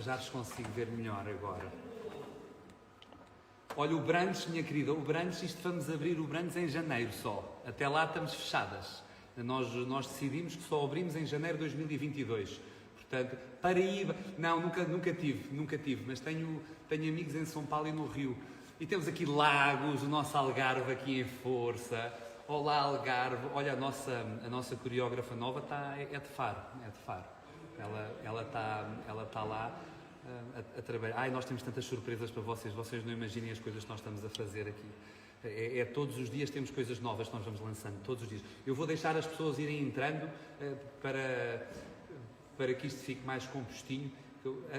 já vos consigo ver melhor agora. Olha, o brunch, minha querida, o brunch, isto vamos abrir o brunch em janeiro só. Até lá estamos fechadas. Nós decidimos que só abrimos em janeiro de 2022. Portanto, Paraíba... Não, nunca tive, mas tenho amigos em São Paulo e no Rio. E temos aqui Lagos, o nosso Algarve aqui em força. Olá, Algarve. Olha, a nossa coreógrafa nova é de Faro. Ela está lá a trabalhar. Ai, nós temos tantas surpresas para vocês não imaginem as coisas que nós estamos a fazer aqui. Todos os dias temos coisas novas que nós vamos lançando, todos os dias. Eu vou deixar as pessoas irem entrando para que isto fique mais compostinho.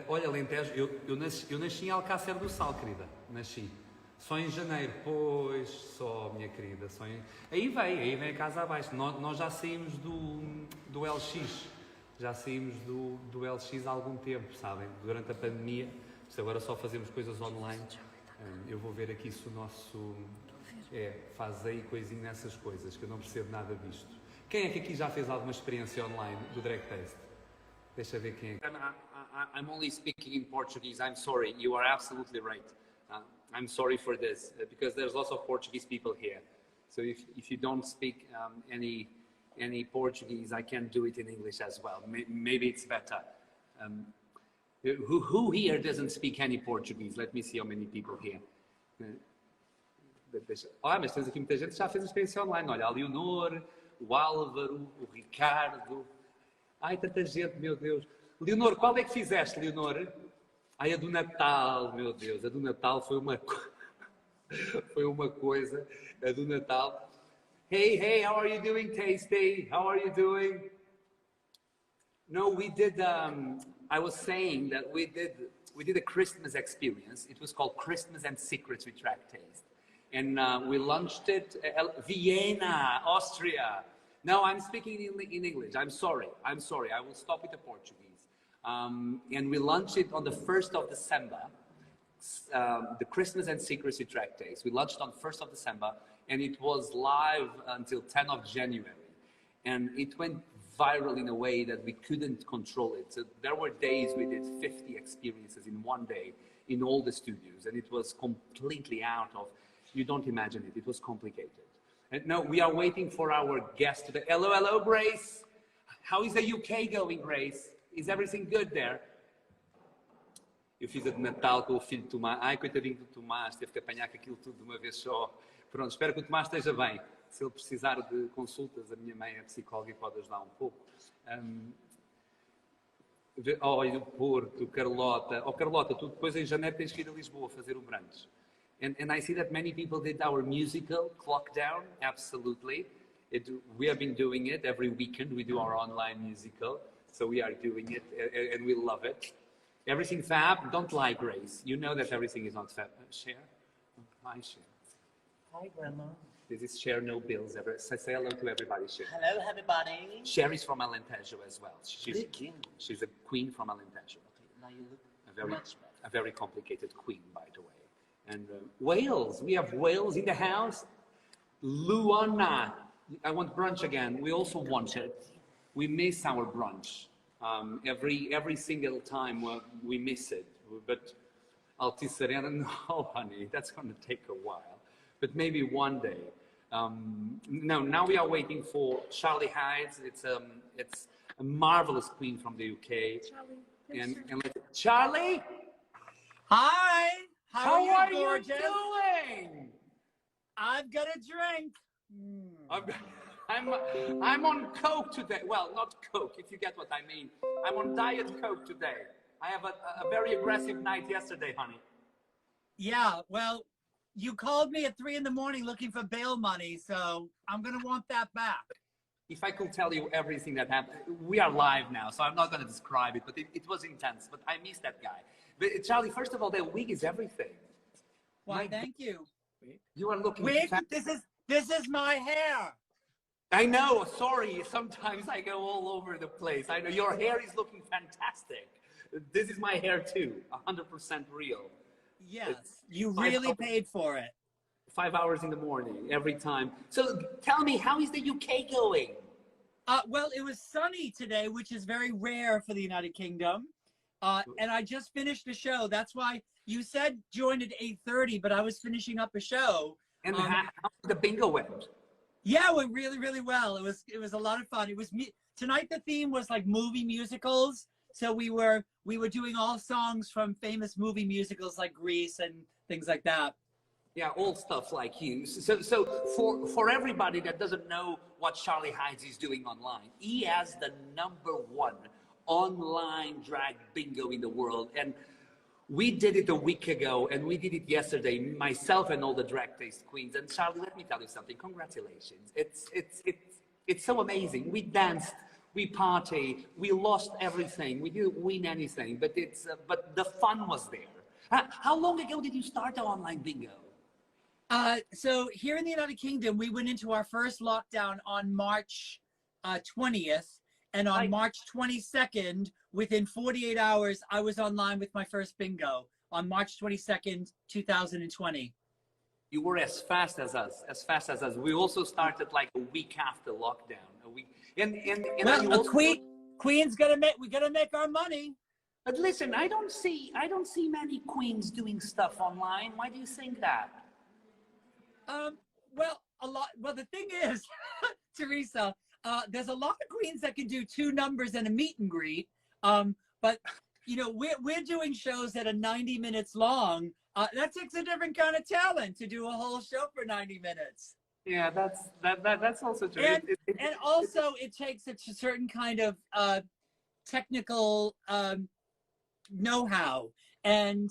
Olha, Alentejo, eu nasci em Alcácer do Sal, querida, nasci. Só em janeiro, pois, só, minha querida, só em... Aí vem a casa abaixo. Nós já saímos do LX. Já saímos do LX há algum tempo, sabem? Durante a pandemia. Agora só fazemos coisas online. Eu vou ver aqui se o nosso... faz aí coisinho nessas coisas, que eu não percebo nada disto. Quem é que aqui já fez alguma experiência online do Drag Taste? Deixa ver quem é. I'm only speaking in Portuguese. I'm sorry. You are absolutely right. I'm sorry for this, because there's lots of Portuguese people here. So if you don't speak any Portuguese, I can do it in English as well. Maybe it's better. Who here doesn't speak any Portuguese? Let me see how many people here. Mas temos aqui muita gente que já fez a experiência online. Olha, a Leonor, o Álvaro, o Ricardo. Ai, tanta gente, meu Deus. Leonor, qual é que fizeste, Leonor? Ai, a do Natal, meu Deus. A do Natal foi uma coisa. A do Natal. Hey, how are you doing, Tasty? How are you doing? No, we did, I was saying that we did a Christmas experience. It was called Christmas and Secrets with Drag Taste. And we launched it at Vienna, Austria. No, I'm speaking in English. I'm sorry. I will stop with the Portuguese. And we launched it on the 1st of December. The Christmas and Secrets with Drag Taste. We launched on 1st of December. And it was live until 10th of January. And it went viral in a way that we couldn't control it. So there were days we did 50 experiences in one day in all the studios. And it was completely out of, you don't imagine it. It was complicated. And now we are waiting for our guest today. Hello, Grace. How is the UK going, Grace? Is everything good there? Eu fiz a de Natal com o filho de Tomás. Ai, coitadinho do Tomás, teve que apanhar com aquilo tudo de uma vez só. Pronto, espero que o Tomás esteja bem. Se ele precisar de consultas, a minha mãe é psicóloga e pode ajudar um pouco. Olha, o Porto, Carlota. Oh, Carlota, tu depois em janeiro tens que ir a Lisboa fazer o brunch. And I see that many people did our musical, Clock Down, absolutely. We have been doing it every weekend. We do our online musical. So we are doing it and we love it. Everything fab, don't lie, Grace. You know that everything is not fab. Cher? Hi, Cher. Hi, Grandma. This is Cher, no bills. Say hello to everybody, Cher. Hello, everybody. Cher is from Alentejo as well. She's a queen from Alentejo. Okay, now you look much better. A very complicated queen, by the way. And Wales, we have Wales in the house. Luana, I want brunch again. We also want it. We miss our brunch. Every single time we miss it. But Altice Arena, no, honey, that's going to take a while. But maybe one day. No, now we are waiting for Charlie Hides. It's a marvelous queen from the UK. Charlie. Charlie? Hi. How are you, gorgeous? Doing? I've got a drink. I'm on Coke today. Well, not Coke, if you get what I mean. I'm on Diet Coke today. I have a very aggressive night yesterday, honey. Yeah, well, you called me at 3 in the morning looking for bail money, so I'm going to want that back. If I could tell you everything that happened, we are live now, so I'm not going to describe it, but it was intense, but I miss that guy. But Charlie, first of all, that wig is everything. Why, thank you. You are looking... Wig? This is my hair. I know, sorry, sometimes I go all over the place. I know, your hair is looking fantastic. This is my hair too, 100% real. Yes, you really paid for it. 5 hours in the morning, every time. So tell me, how is the UK going? Well, it was sunny today, which is very rare for the United Kingdom. And I just finished the show. That's why you said join at 8:30, but I was finishing up a show. And how the bingo went? Yeah, it went really, really well. It was a lot of fun. It was tonight. The theme was like movie musicals. So we were doing all songs from famous movie musicals like Grease and things like that. Yeah, old stuff like you. So for everybody that doesn't know what Charlie Hides is doing online, he has the #1 online drag bingo in the world. And we did it a week ago, and we did it yesterday, myself and all the drag taste queens. And Charlie, let me tell you something. Congratulations. It's so amazing. We danced, we party, we lost everything. We didn't win anything, but but the fun was there. How long ago did you start the online bingo? So here in the United Kingdom, we went into our first lockdown on March 20th. And on March 22nd, within 48 hours, I was online with my first bingo on March 22nd, 2020. You were as fast as us, We also started like a week after lockdown. A week. And well, Queen's we gotta make our money. But listen, I don't see many queens doing stuff online. Why do you think that? Well, a lot. Well, the thing is, Teresa, there's a lot of queens that can do 2 numbers and a meet and greet. But you know, we're doing shows that are 90 minutes long. That takes a different kind of talent to do a whole show for 90 minutes. Yeah, that's also true. And also it takes a certain kind of technical know-how, and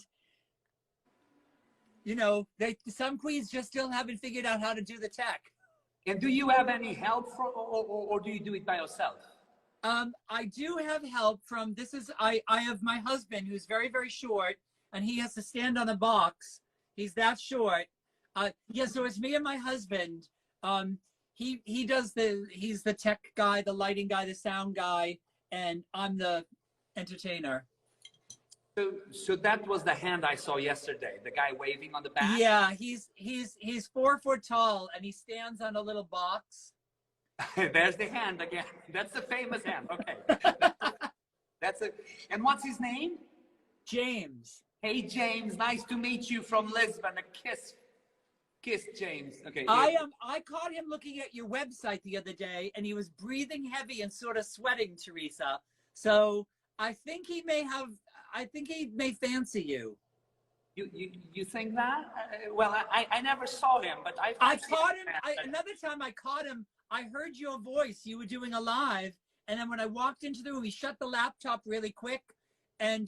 you know, some queens just still haven't figured out how to do the tech. And do you have any help or do you do it by yourself? I do have help from, I have my husband who's very, very short, and he has to stand on a box. He's that short. Yeah, so it's me and my husband. He's the tech guy, the lighting guy, the sound guy, and I'm the entertainer. So that was the hand I saw yesterday, the guy waving on the back? Yeah, he's 4 foot tall, and he stands on a little box. There's the hand again. That's the famous hand. Okay. That's it. And what's his name? James. Hey, James. Nice to meet you from Lisbon. A kiss. Kiss, James. Okay. I caught him looking at your website the other day, and he was breathing heavy and sort of sweating, Teresa. So I think he may fancy you. You think that? Well, I never saw him, but I caught him. Another time I caught him, I heard your voice. You were doing a live, and then when I walked into the room, he shut the laptop really quick, and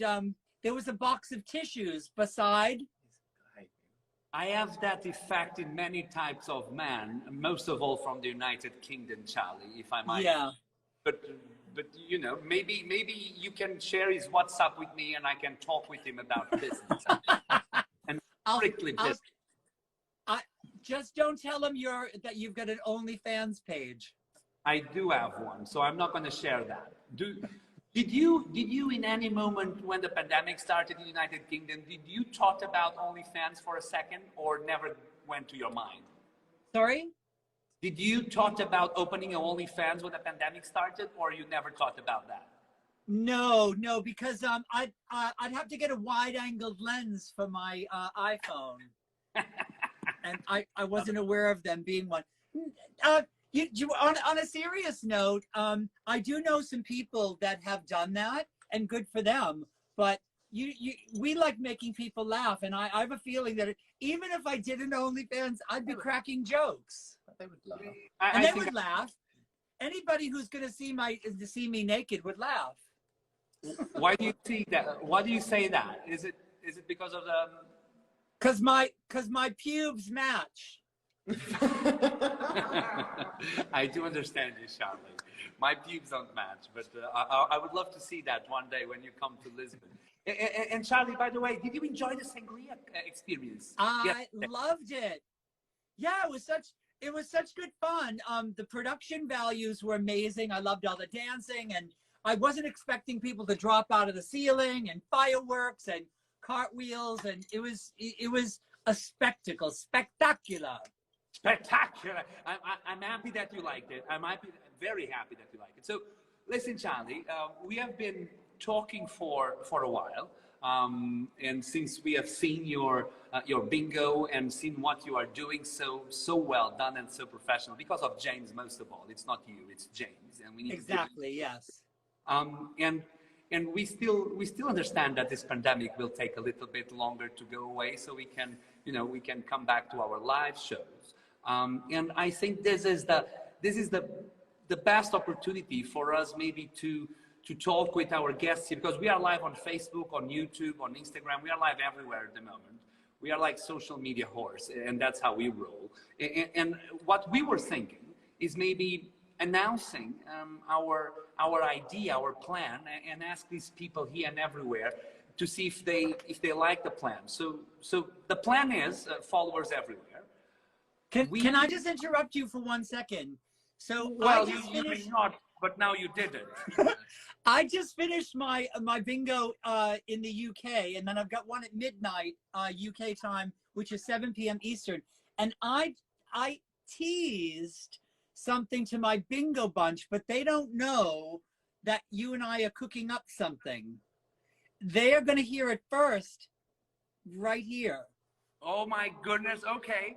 there was a box of tissues beside. I have that effect in many types of men, most of all from the United Kingdom, Charlie, if I might. Yeah. But you know, maybe you can share his WhatsApp with me, and I can talk with him about business and strictly business. Just don't tell him that you've got an OnlyFans page. I do have one, so I'm not going to share that. Did you in any moment when the pandemic started in the United Kingdom, did you talk about OnlyFans for a second, or never went to your mind? Sorry? Did you talk about opening an OnlyFans when the pandemic started, or you never thought about that? No, because I'd have to get a wide-angled lens for my iPhone, and I wasn't aware of them being one. On a serious note, I do know some people that have done that, and good for them. But we like making people laugh, and I have a feeling that even if I did an OnlyFans, I'd be cracking jokes. They would laugh. And they would laugh. Anybody who's going to see me naked would laugh. Why do you see that? Why do you say that? Is it because of the? Because my pubes match. I do understand you, Charlie. My pubes don't match, but I would love to see that one day when you come to Lisbon. And Charlie, by the way, did you enjoy the sangria experience? I loved it. Yeah, it was such good fun. The production values were amazing. I loved all the dancing, and I wasn't expecting people to drop out of the ceiling, and fireworks and cartwheels, and it was a spectacle, spectacular. Spectacular. I'm happy that you liked it. Very happy that you liked it. So listen, Charlie, we have been talking for a while. And since we have seen your bingo and seen what you are doing so well done and so professional, because of James most of all. It's not you, it's James, and we need Exactly. Yes. And we still understand that this pandemic will take a little bit longer to go away, so we can come back to our live shows. And I think this is the best opportunity for us maybe to talk with our guests here, because we are live on Facebook, on YouTube, on Instagram. We are live everywhere at the moment. We are like social media whores, and that's how we roll. And what we were thinking is maybe announcing our idea, our plan, and ask these people here and everywhere to see if they like the plan. So the plan is followers everywhere. Can I just interrupt you for 1 second? So well, you may not, but now you did it. I just finished my bingo in the UK, and then I've got one at midnight UK time, which is 7 p.m. Eastern. And I teased something to my bingo bunch, but they don't know that you and I are cooking up something. They are going to hear it first right here. Oh my goodness. Okay.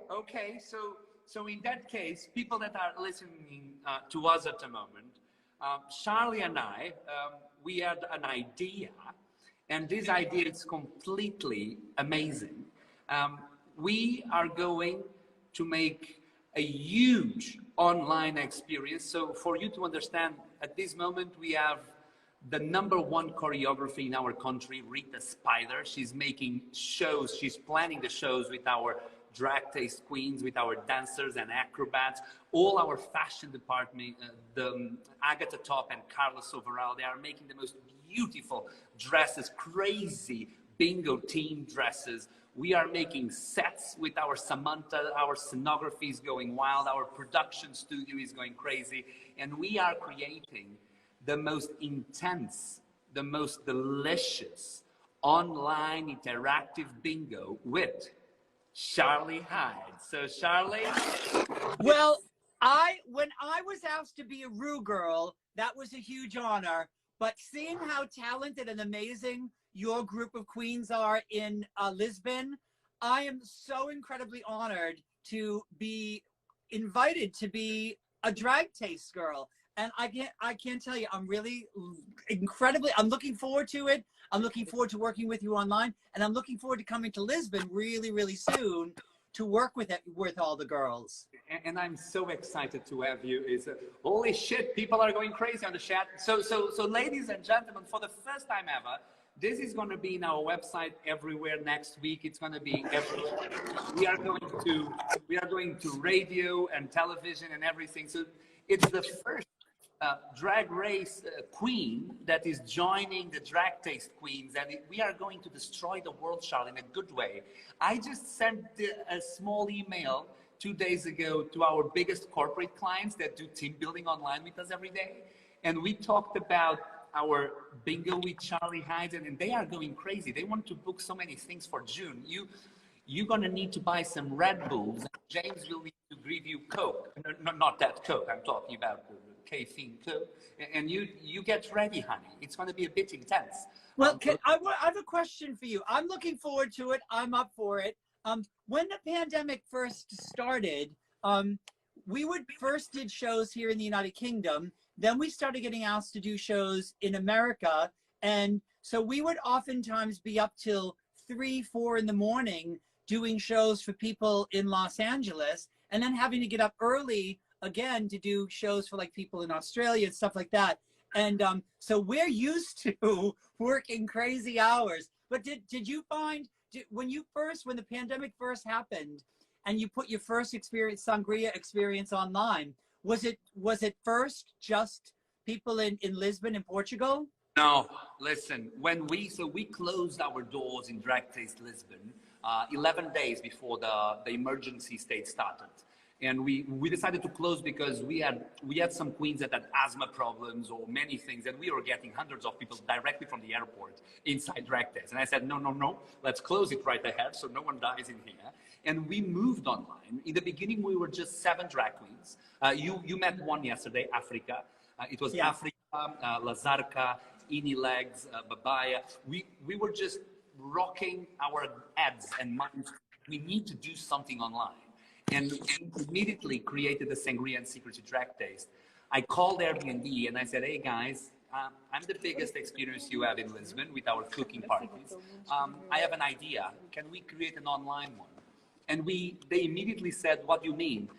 So in that case, people that are listening to us at the moment, Charlie and I, we had an idea, and this idea is completely amazing. We are going to make a huge online experience. So for you to understand, at this moment, we have the #1 choreography in our country, Rita Spider. She's making shows. She's planning the shows with our drag taste queens, with our dancers and acrobats, all our fashion department, the Agatha Top and Carlos Overall, they are making the most beautiful dresses, crazy bingo team dresses. We are making sets with our Samantha, our scenography is going wild, our production studio is going crazy, and we are creating the most intense, the most delicious online interactive bingo with Charlie Hyde. So Charlie? Well, when I was asked to be a Ru girl, that was a huge honor. But seeing how talented and amazing your group of queens are in Lisbon, I am so incredibly honored to be invited to be a drag taste girl. And I can't tell you, I'm really incredibly, I'm looking forward to it. I'm looking forward to working with you online, and I'm looking forward to coming to Lisbon really, really soon to work with all the girls. And I'm so excited to have you. Holy shit, people are going crazy on the chat. So ladies and gentlemen, for the first time ever, this is going to be in our website everywhere next week. It's going to be everywhere. We are going to radio and television and everything. So it's the first drag race queen that is joining the drag taste queens, and we are going to destroy the world, Charlie, in a good way. I just sent a small email 2 days ago to our biggest corporate clients that do team building online with us every day, and we talked about our bingo with Charlie Hyde, and they are going crazy. They want to book so many things for June. You're going to need to buy some Red Bulls, and James will need to give you Coke. No, not that Coke, I'm talking about caffeine Coke. And you get ready, honey. It's going to be a bit intense. Well, I have a question for you. I'm looking forward to it. I'm up for it. When the pandemic first started, we first did shows here in the United Kingdom. Then we started getting asked to do shows in America. And so we would oftentimes be up till 3, 4 in the morning doing shows for people in Los Angeles, and then having to get up early again to do shows for like people in Australia and stuff like that. And so we're used to working crazy hours. But did you find, when the pandemic first happened and you put your first sangria experience online, was it first just people in Lisbon and Portugal? No, listen, we closed our doors in Drag Taste Lisbon 11 days before the emergency state started. And we decided to close because we had some queens that had asthma problems or many things, and we were getting hundreds of people directly from the airport inside Drag Taste. And I said, no, let's close it right ahead so no one dies in here. And we moved online. In the beginning, we were just 7 drag queens. You met one yesterday, Africa. It was Africa, Lazarka, Ini Legs, Babaya. We were just rocking our heads and minds. We need to do something online. And we immediately created the Sangria and Secrecy Drag Taste. I called Airbnb and I said, hey guys, I'm the biggest experience you have in Lisbon with our cooking parties. I have an idea. Can we create an online one? And they immediately said, what do you mean?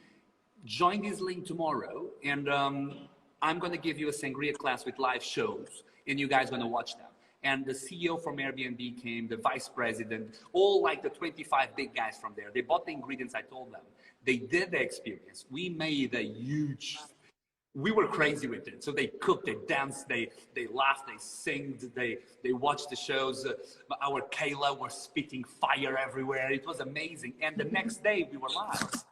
Join this link tomorrow and I'm going to give you a Sangria class with live shows and you guys are going to watch them. And the CEO from Airbnb came, the vice president, all like the 25 big guys from there. They bought the ingredients I told them. They did the experience. We made a huge, we were crazy with it. So they cooked, they danced, they laughed, they sang, they watched the shows. Our Kayla was spitting fire everywhere. It was amazing. And the next day we were live.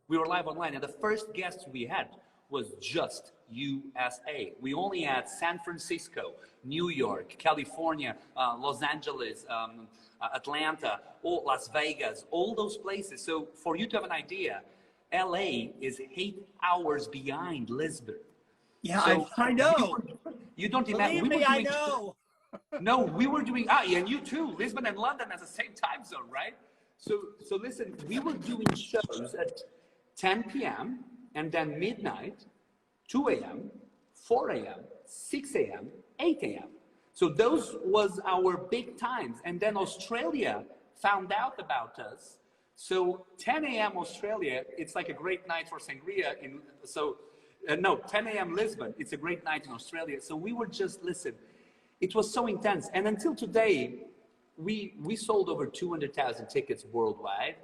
We were live online. And the first guest we had was just USA. We only had San Francisco, New York, California, Los Angeles, Atlanta, Las Vegas, all those places. So for you to have an idea, LA is 8 hours behind Lisbon. Yeah, so I know. You don't imagine. Believe me, I know. No, we were doing, and you too, Lisbon and London at the same time zone, right? So listen, we were doing shows at 10 p.m. and then midnight, 2 a.m., 4 a.m., 6 a.m., 8 a.m. So those was our big times. And then Australia found out about us. So 10 a.m. Australia, it's like a great night for sangria. 10 a.m. Lisbon, it's a great night in Australia. So we were just, listen, it was so intense. And until today, we sold over 200,000 tickets worldwide.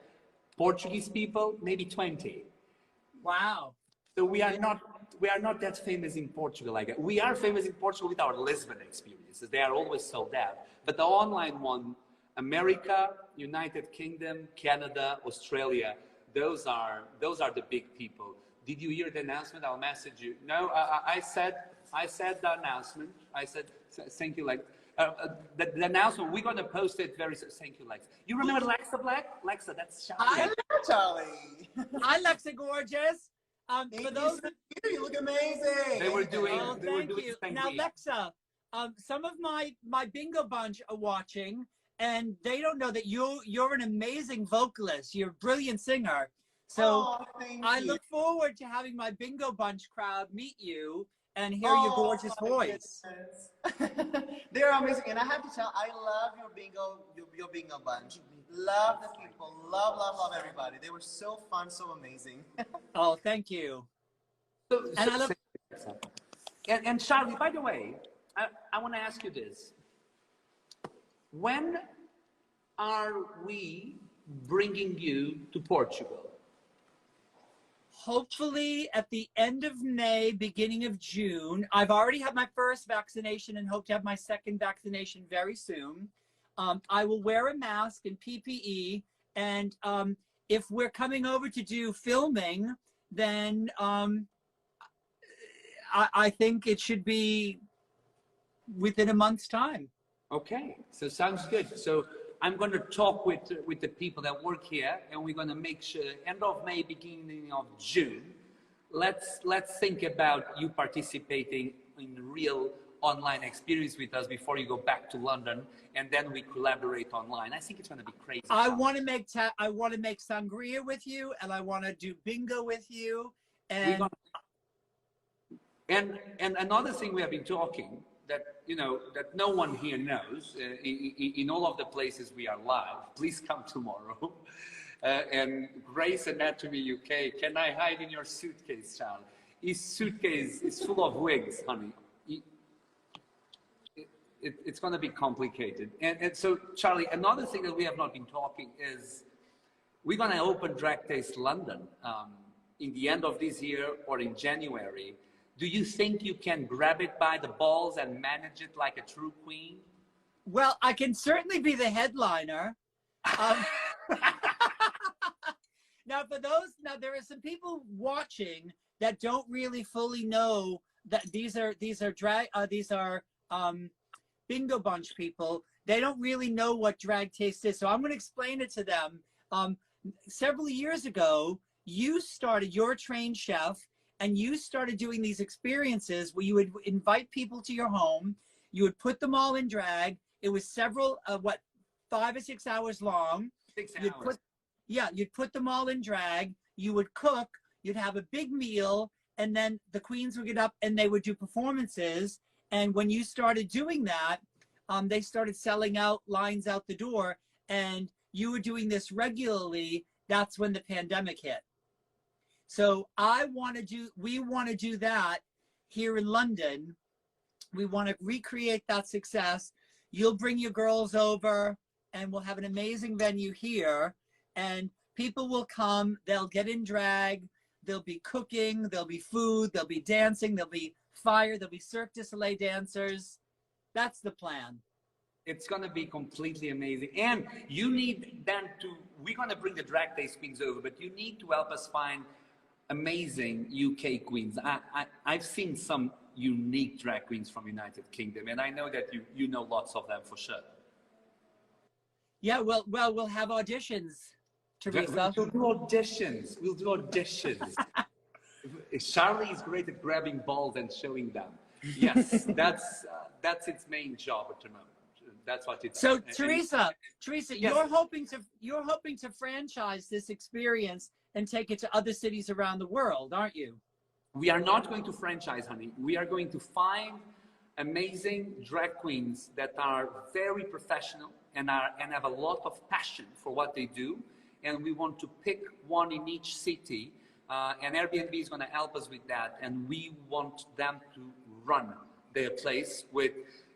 Portuguese people, maybe 20. Wow. So we are not that famous in Portugal. Like we are famous in Portugal with our Lisbon experiences. They are always sold out. But the online one, America, United Kingdom, Canada, Australia, those are the big people. Did you hear the announcement? I'll message you. No, I said the announcement. I said thank you, like the announcement. We're gonna post it very soon. Thank you, Lex. You remember Lexa Black? Lexa, that's Charlie. Hi, Charlie. Hi, Lexa Gorgeous. For those you look amazing. They were doing. Oh, they were thank doing you. sangria. Now, Lexa, some of my bingo bunch are watching, and they don't know that you're an amazing vocalist. You're a brilliant singer. So I look forward to having my bingo bunch crowd meet you and hear your gorgeous voice. They're amazing, and I have to tell, I love your bingo bunch. Love the people, love everybody. They were so fun, so amazing. Oh, thank you. And Charlie, by the way, I want to ask you this. When are we bringing you to Portugal? Hopefully at the end of May, beginning of June. I've already had my first vaccination and hope to have my second vaccination very soon. I will wear a mask and PPE, and if we're coming over to do filming, then I think it should be within a month's time. Okay, so sounds good. So I'm going to talk with the people that work here, and we're going to make sure end of May, beginning of June. Let's think about you participating in real online experience with us before you go back to London, and then we collaborate online. I think it's going to be crazy. I want to make sangria with you, and I want to do bingo with you, and another thing we have been talking that that no one here knows in all of the places we are live. Please come tomorrow. And Grace Anatomy UK, can I hide in your suitcase, child? His suitcase is full of wigs, honey. It's going to be complicated. And so, Charlie, another thing that we have not been talking is we're going to open Drag Taste London in the end of this year or in January. Do you think you can grab it by the balls and manage it like a true queen? Well, I can certainly be the headliner. Now, there are some people watching that don't really fully know that these are bingo bunch people. They don't really know what drag taste is, so I'm going to explain it to them. Several years ago, you're a trained chef, and you started doing these experiences where you would invite people to your home. You would put them all in drag. It was several, 5 or 6 hours long. 6 You'd hours. you'd put them all in drag. You would cook. You'd have a big meal, and then the queens would get up and they would do performances. And when you started doing that, they started selling out lines out the door, and you were doing this regularly. That's when the pandemic hit. So we want to do that here in London. We want to recreate that success. You'll bring your girls over and we'll have an amazing venue here, and people will come, they'll get in drag, there'll be cooking, there'll be food, there'll be dancing, there'll be fire, there'll be Cirque du Soleil dancers. That's the plan. It's going to be completely amazing. And you need then we're going to bring the drag taste queens over, but you need to help us find amazing UK queens. I've seen some unique drag queens from United Kingdom, and I know that you know lots of them for sure. Yeah, well, we'll have auditions, Teresa. We'll do auditions. We'll do auditions. Charlie is great at grabbing balls and showing them. Yes, that's its main job at the moment. That's what it's. So Teresa, Yes. you're hoping to franchise this experience and take it to other cities around the world, aren't you? We are not going to franchise, honey. We are going to find amazing drag queens that are very professional and have a lot of passion for what they do. And we want to pick one in each city. And Airbnb is going to help us with that. And we want them to run their place with.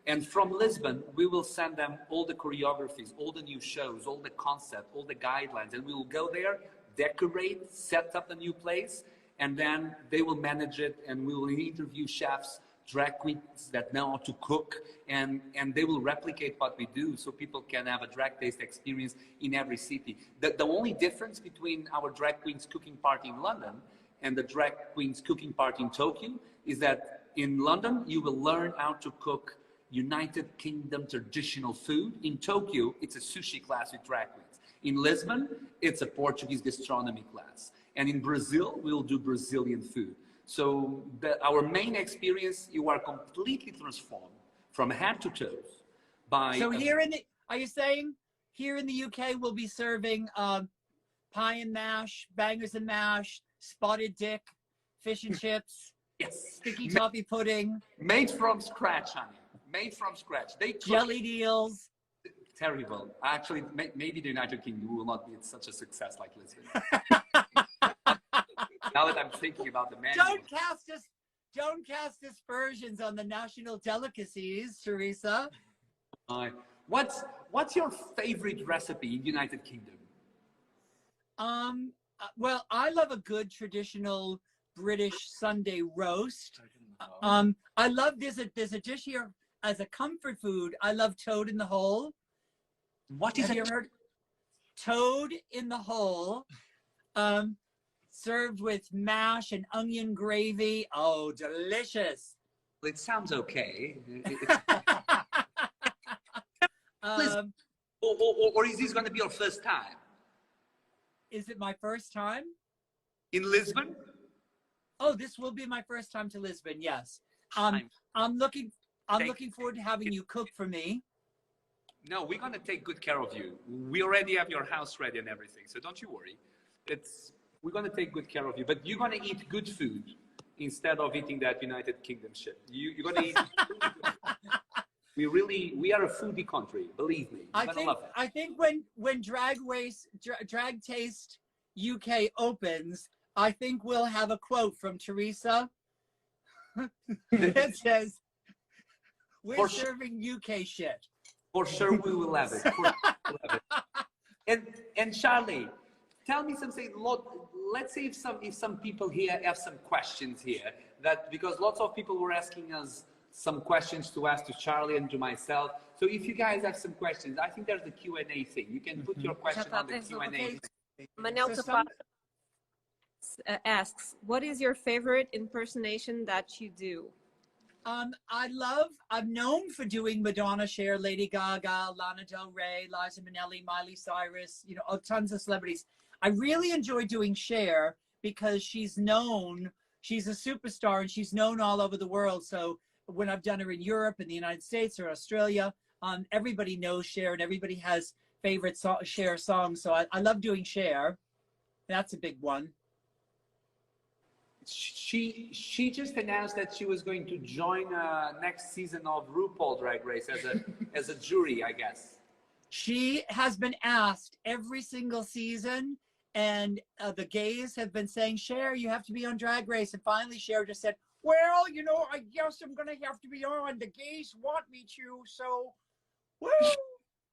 And from Lisbon, we will send them all the choreographies, all the new shows, all the concept, all the guidelines. And we will go there, decorate, set up the new place, and then they will manage it, and we will interview chefs, drag queens that know how to cook, and they will replicate what we do so people can have a drag taste experience in every city. The only difference between our drag queens cooking party in London and the drag queens cooking party in Tokyo is that in London, you will learn how to cook United Kingdom traditional food. In Tokyo, it's a sushi class with drag queens. In Lisbon, it's a Portuguese gastronomy class. And in Brazil, we'll do Brazilian food. So our main experience, you are completely transformed from head to toes by... So are you saying here in the UK, we'll be serving pie and mash, bangers and mash, spotted dick, fish and chips, yes, sticky toffee pudding, made from scratch, honey. Made from scratch. They cook jelly deals. Terrible. Actually, maybe the United Kingdom will not be such a success like Lisbon. Now that I'm thinking about the menu. Don't cast aspersions on the national delicacies, Teresa. What's your favorite recipe in the United Kingdom? Well, I love a good traditional British Sunday roast. I love there's a dish here as a comfort food. I love toad in the hole. What is Have you ever heard toad in the hole? Served with mash and onion gravy. Oh, delicious. It sounds okay. Or is this going to be your first time? Is it my first time? In Lisbon? Oh, this will be my first time to Lisbon, yes. I'm looking forward to having you cook for me. No, we're going to take good care of you. We already have your house ready and everything, so don't you worry. We're going to take good care of you, but you're going to eat good food instead of eating that United Kingdom shit. You're going to eat we are a foodie country, believe me. I think when Drag Taste UK opens, I think we'll have a quote from Teresa that says, we're serving UK shit. For sure we will have it. And Charlie, tell me something. Let's see if some people here have some questions here. Because lots of people were asking us some questions to ask to Charlie and to myself. So if you guys have some questions, I think there's the Q&A thing. You can put your question on the Q&A. Manel asks, what is your favorite impersonation that you do? I'm known for doing Madonna, Cher, Lady Gaga, Lana Del Rey, Liza Minnelli, Miley Cyrus, tons of celebrities. I really enjoy doing Cher because she's a superstar and she's known all over the world. So when I've done her in Europe, in the United States or Australia, everybody knows Cher and everybody has favorite Cher songs. So I love doing Cher. That's a big one. She just announced that she was going to join next season of RuPaul Drag Race as a jury, I guess. She has been asked every single season, and the gays have been saying, Cher, you have to be on Drag Race. And finally, Cher just said, well, you know, I guess I'm going to have to be on. The gays want me to, so, well,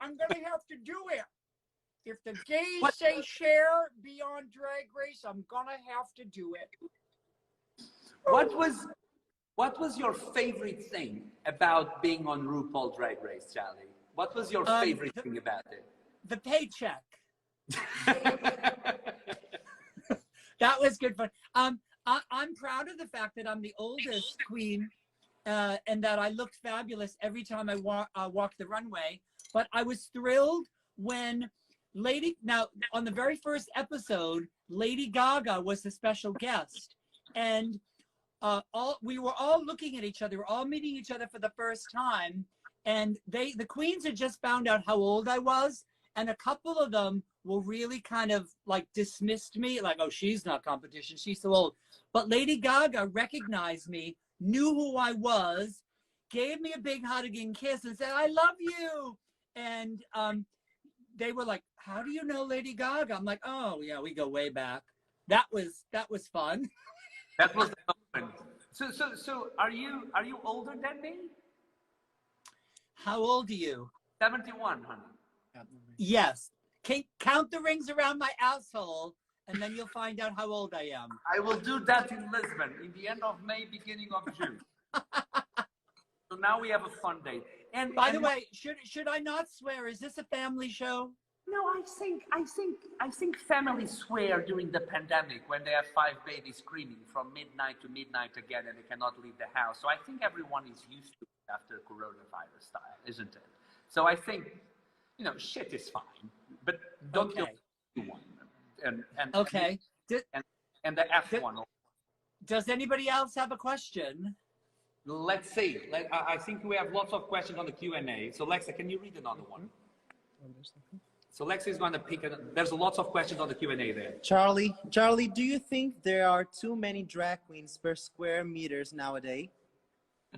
I'm going to have to do it. If the gays say, Cher, be on Drag Race, I'm going to have to do it. What was your favorite thing about being on RuPaul Drag Race, Charlie? What was your favorite thing about it? The paycheck. That was good fun. I'm proud of the fact that I'm the oldest queen and that I looked fabulous every time I walked the runway. But I was thrilled when now on the very first episode, Lady Gaga was the special guest. And we were all looking at each other, we're all meeting each other for the first time. And the queens had just found out how old I was. And a couple of them were really kind of like dismissed me, like, oh, she's not competition, she's so old. But Lady Gaga recognized me, knew who I was, gave me a big hugging kiss and said, I love you. And they were like, how do you know Lady Gaga? I'm like, oh yeah, we go way back. That was fun. That was the moment. So are you older than me? How old are you? 71, honey. Yes. Count the rings around my asshole, and then you'll find out how old I am. I will do that in Lisbon in the end of May, beginning of June. So now we have a fun date. And by the way, should I not swear? Is this a family show? No, I think families swear during the pandemic when they have 5 babies screaming from midnight to midnight again and they cannot leave the house. So I think everyone is used to it after coronavirus style, isn't it? So I think, you know, shit is fine, but don't kill one. And okay. And the F one. Does anybody else have a question? Let's see. I think we have lots of questions on the Q&A. So Lexa, can you read another one? So Lexa is going to pick it. There's lots of questions on the Q&A there. Charlie, do you think there are too many drag queens per square meters nowadays?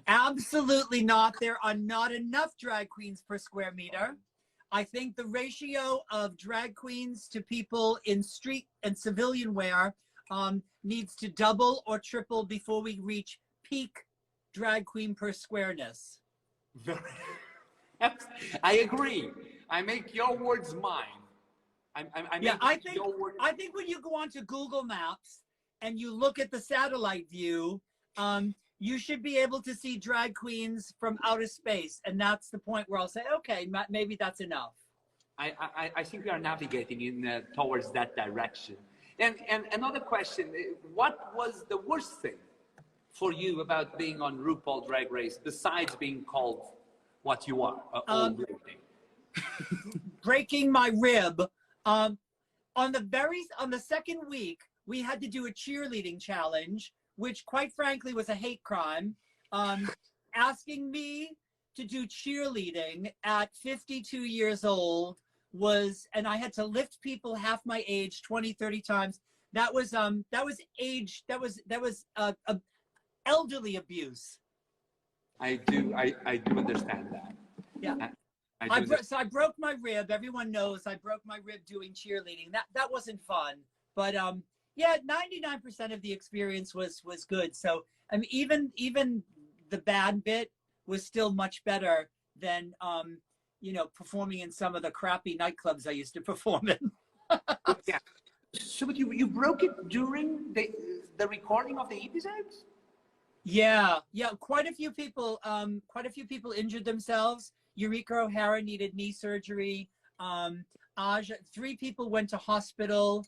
Absolutely not. There are not enough drag queens per square meter. I think the ratio of drag queens to people in street and civilian wear needs to double or triple before we reach peak drag queen per squareness. I agree. I make your words mine. I think when you go onto Google Maps and you look at the satellite view, you should be able to see drag queens from outer space. And that's the point where I'll say, okay, maybe that's enough. I think we are navigating in towards that direction. And another question, what was the worst thing for you about being on RuPaul Drag Race, besides being called what you are, old lady? Breaking my rib. On the second week, we had to do a cheerleading challenge, which quite frankly was a hate crime. Asking me to do cheerleading at 52 years old and I had to lift people half my age 20, 30 times. That was elderly abuse. I do understand that. Yeah. So I broke my rib. Everyone knows I broke my rib doing cheerleading. That wasn't fun. But yeah, 99% of the experience was good. So even the bad bit was still much better than you know, performing in some of the crappy nightclubs I used to perform in. Yeah. So you broke it during the recording of the episodes? Yeah. Quite a few people injured themselves. Eureka O'Hara needed knee surgery. Aja, 3 people went to hospital.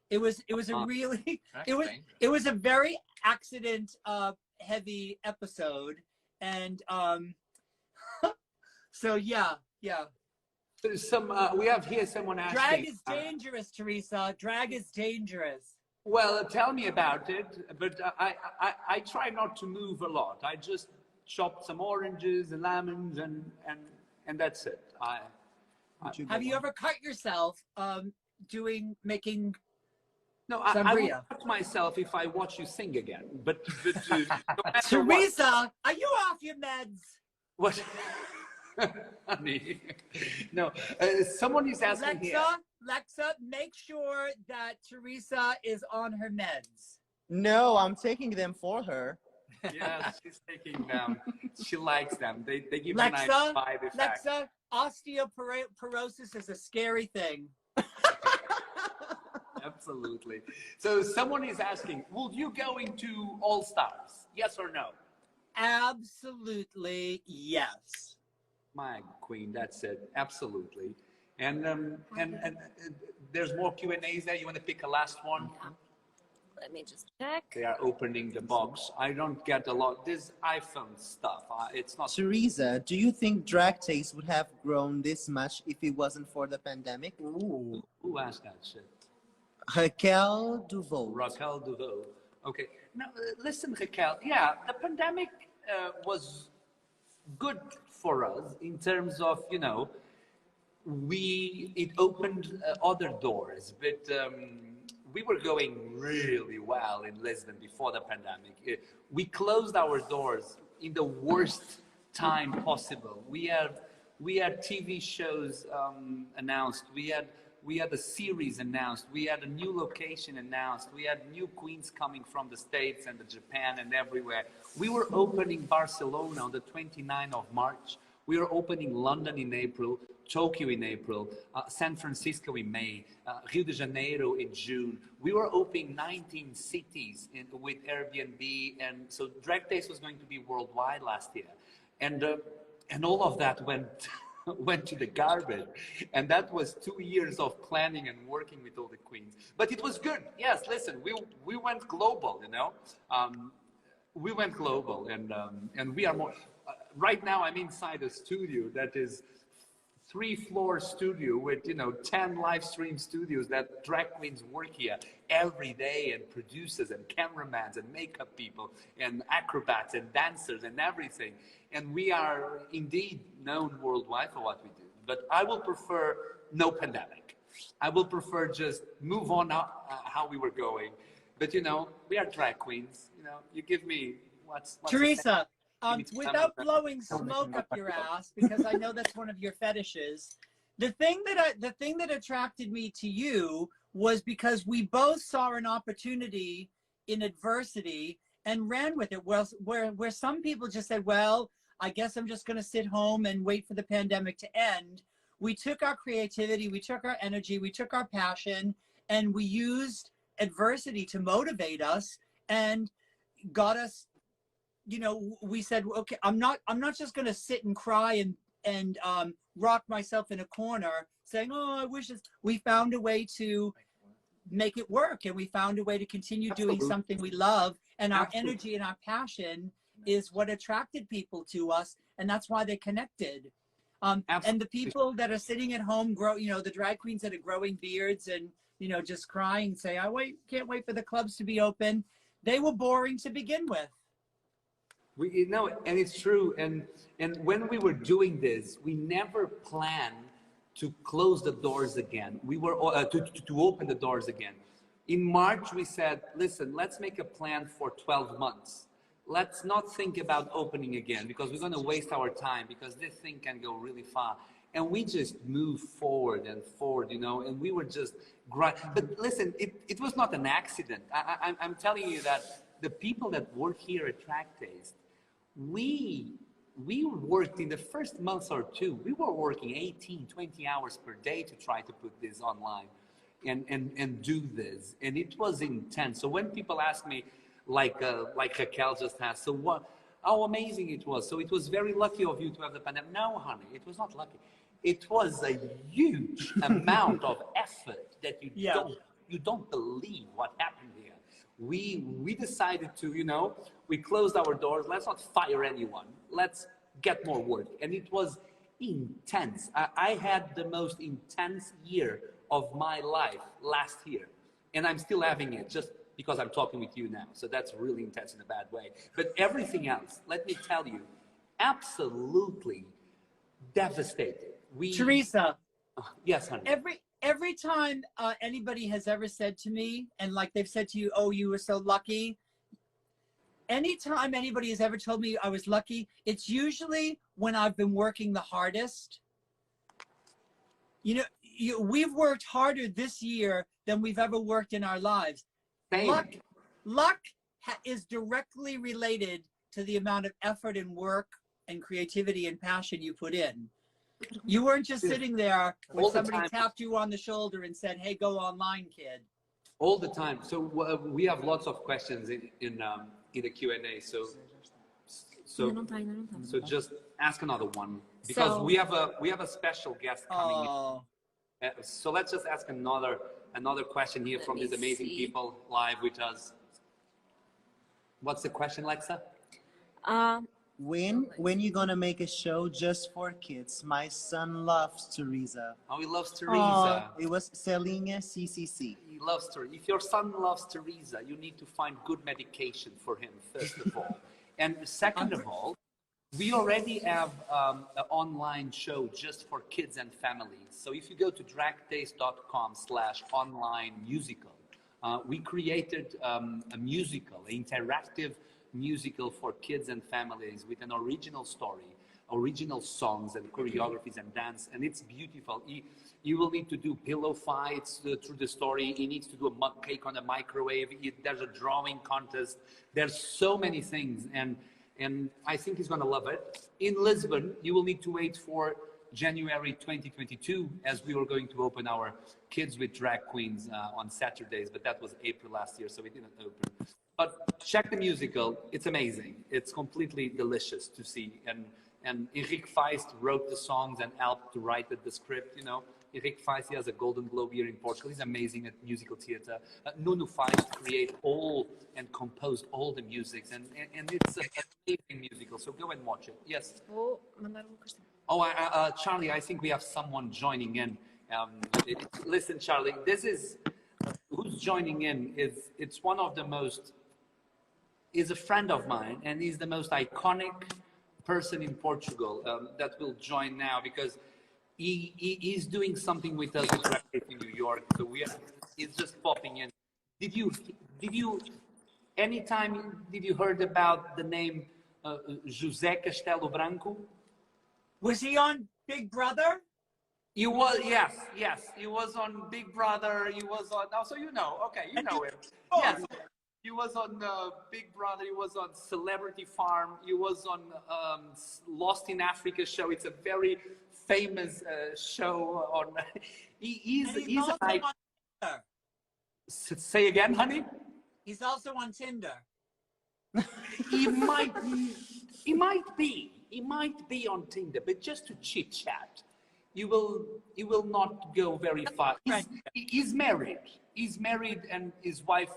It was a really it was a very accident heavy episode, and so yeah. We have here someone asking. Drag is dangerous, Teresa. Drag is dangerous. Well, tell me about it. But I try not to move a lot. I just chopped some oranges and lemons, and that's it. Have you ever cut yourself making No, I will sangria? cut myself if I watch you sing again. But no matter Teresa, are you off your meds? what? Honey, no. Someone is asking here. Lexa, make sure that Teresa is on her meds. No, I'm taking them for her. Yes, she's taking them. She likes them. They give her a nice vibe effect. Lexa, osteoporosis is a scary thing. Absolutely. So someone is asking, will you go into All Stars? Yes or no? Absolutely yes. My queen, that's it. Absolutely. And there's more Q&As there. You want to pick a last one? Let me just check. They are opening the box. I don't get a lot. This iPhone stuff, it's not. Teresa, do you think drag taste would have grown this much if it wasn't for the pandemic? Ooh, who asked that shit? Raquel Duval. Raquel Duval. Okay. Now, listen, Raquel. Yeah, the pandemic was good for us in terms of, you know, it opened other doors, but we were going really well in Lisbon before the pandemic. We closed our doors in the worst time possible. We had TV shows announced. We had a series announced. We had a new location announced. We had new queens coming from the States and the Japan and everywhere. We were opening Barcelona on the 29th of March. We were opening London in April, Tokyo in April, San Francisco in May, Rio de Janeiro in June. We were opening 19 cities with Airbnb, and so Drag Race was going to be worldwide last year. And all of that went to the garbage. And that was 2 years of planning and working with all the queens. But it was good. Yes, listen, we went global, you know. We went global, and we are more. Right now, I'm inside a studio that is 3-floor studio with, you know, 10 live stream studios that drag queens work here every day, and producers and cameramans and makeup people and acrobats and dancers and everything. And we are indeed known worldwide for what we do. But I will prefer no pandemic. I will prefer just move on how we were going. But, you know, we are drag queens. You know, you give me what's Teresa, without blowing smoke up your ass, because I know that's one of your fetishes, the thing that attracted me to you was because we both saw an opportunity in adversity and ran with it. Where some people just said, well, I guess I'm just going to sit home and wait for the pandemic to end. We took our creativity, we took our energy, we took our passion, and we used adversity to motivate us and got us. You know, we said, okay, I'm not just going to sit and cry and rock myself in a corner saying, oh, I wish this. We found a way to make it work, and we found a way to continue doing something we love, and our energy and our passion is what attracted people to us, and that's why they connected. And the people that are sitting at home, the drag queens that are growing beards and, you know, just crying, say, can't wait for the clubs to be open. They were boring to begin with. You know, and it's true. And when we were doing this, we never planned to close the doors again. We were to open the doors again. In March, we said, listen, let's make a plan for 12 months. Let's not think about opening again, because we're going to waste our time, because this thing can go really far. And we just moved forward and forward, you know, and we were just but listen, it was not an accident. I'm telling you that the people that work here at Drag Taste, we worked in the first month or two, we were working 18, 20 hours per day to try to put this online and do this. And it was intense. So when people ask me, like Raquel just asked, so how amazing it was. So it was very lucky of you to have the pandemic. No, honey, it was not lucky. It was a huge amount of effort that you don't believe what happened here. We decided to, you know, we closed our doors. Let's not fire anyone. Let's get more work. And it was intense. I had the most intense year of my life last year. And I'm still having it just because I'm talking with you now. So that's really intense in a bad way. But everything else, let me tell you, absolutely devastated. Teresa, Yes, honey. every time anybody has ever said to me, and like they've said to you, oh, you were so lucky. Anytime anybody has ever told me I was lucky, it's usually when I've been working the hardest. You know, we've worked harder this year than we've ever worked in our lives. Same. Luck is directly related to the amount of effort and work and creativity and passion you put in. You weren't just sitting there when somebody tapped you on the shoulder and said, hey, go online, kid. All the time. So we have lots of questions in the Q&A. So just ask another one, because we have a special guest coming in. So let's just ask another question here from these amazing people live with us. What's the question, Lexa? When you gonna make a show just for kids? My son loves Teresa. Oh, he loves Teresa. It was Celinha CCC. He loves Teresa. If your son loves Teresa, you need to find good medication for him, first of all. And second of all, we already have an online show just for kids and families. So if you go to dragtaste.com/online musical, we created a musical, an interactive musical for kids and families with an original story, original songs and choreographies and dance, and it's beautiful. You will need to do pillow fights through the story. He needs to do a mug cake on a microwave. There's a drawing contest. There's so many things, and I think he's gonna love it. In Lisbon, you will need to wait for January 2022, as we were going to open our Kids with Drag Queens on Saturdays, but that was April last year, so we didn't open. But check the musical, it's amazing. It's completely delicious to see. And Enrique Feist wrote the songs and helped to write the script, you know. Enrique Feist, he has a Golden Globe here in Portugal. He's amazing at musical theater. Nuno Feist created all and composed all the music. And it's an amazing musical, so go and watch it. Yes? Oh, Charlie, I think we have someone joining in. Listen, Charlie, this is, who's joining in it's one of the most, is a friend of mine, and he's the most iconic person in Portugal that will join now, because he's doing something with us in New York. So he's just popping in. Did you heard about the name José Castelo Branco? Was he on Big Brother? He was, yes. He was on Big Brother. He was on, oh, so you know, okay, you know him. Yes. He was on Big Brother. He was on Celebrity Farm. He was on Lost in Africa show. It's a very famous show. On he's also on Tinder. Say again, honey. He's also on Tinder. He might be on Tinder, but just to chit chat. You will not go very far. He's married. He's married, and his wife.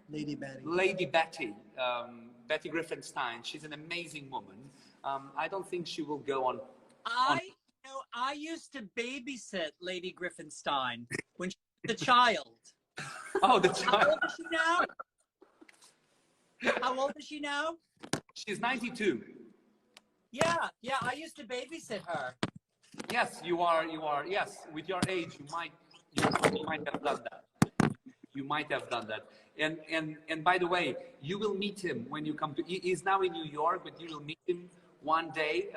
Lady Betty. Betty Griffin-Stein. She's an amazing woman. I don't think she will go on. I used to babysit Lady Griffin-Stein when she was a child. Oh, the child. How old is she now? How old is she now? She's 92. Yeah, I used to babysit her. Yes, you are. Yes, with your age, you might have done that. You might have done that. And by the way, you will meet him when you come to. He's now in New York, but you will meet him one day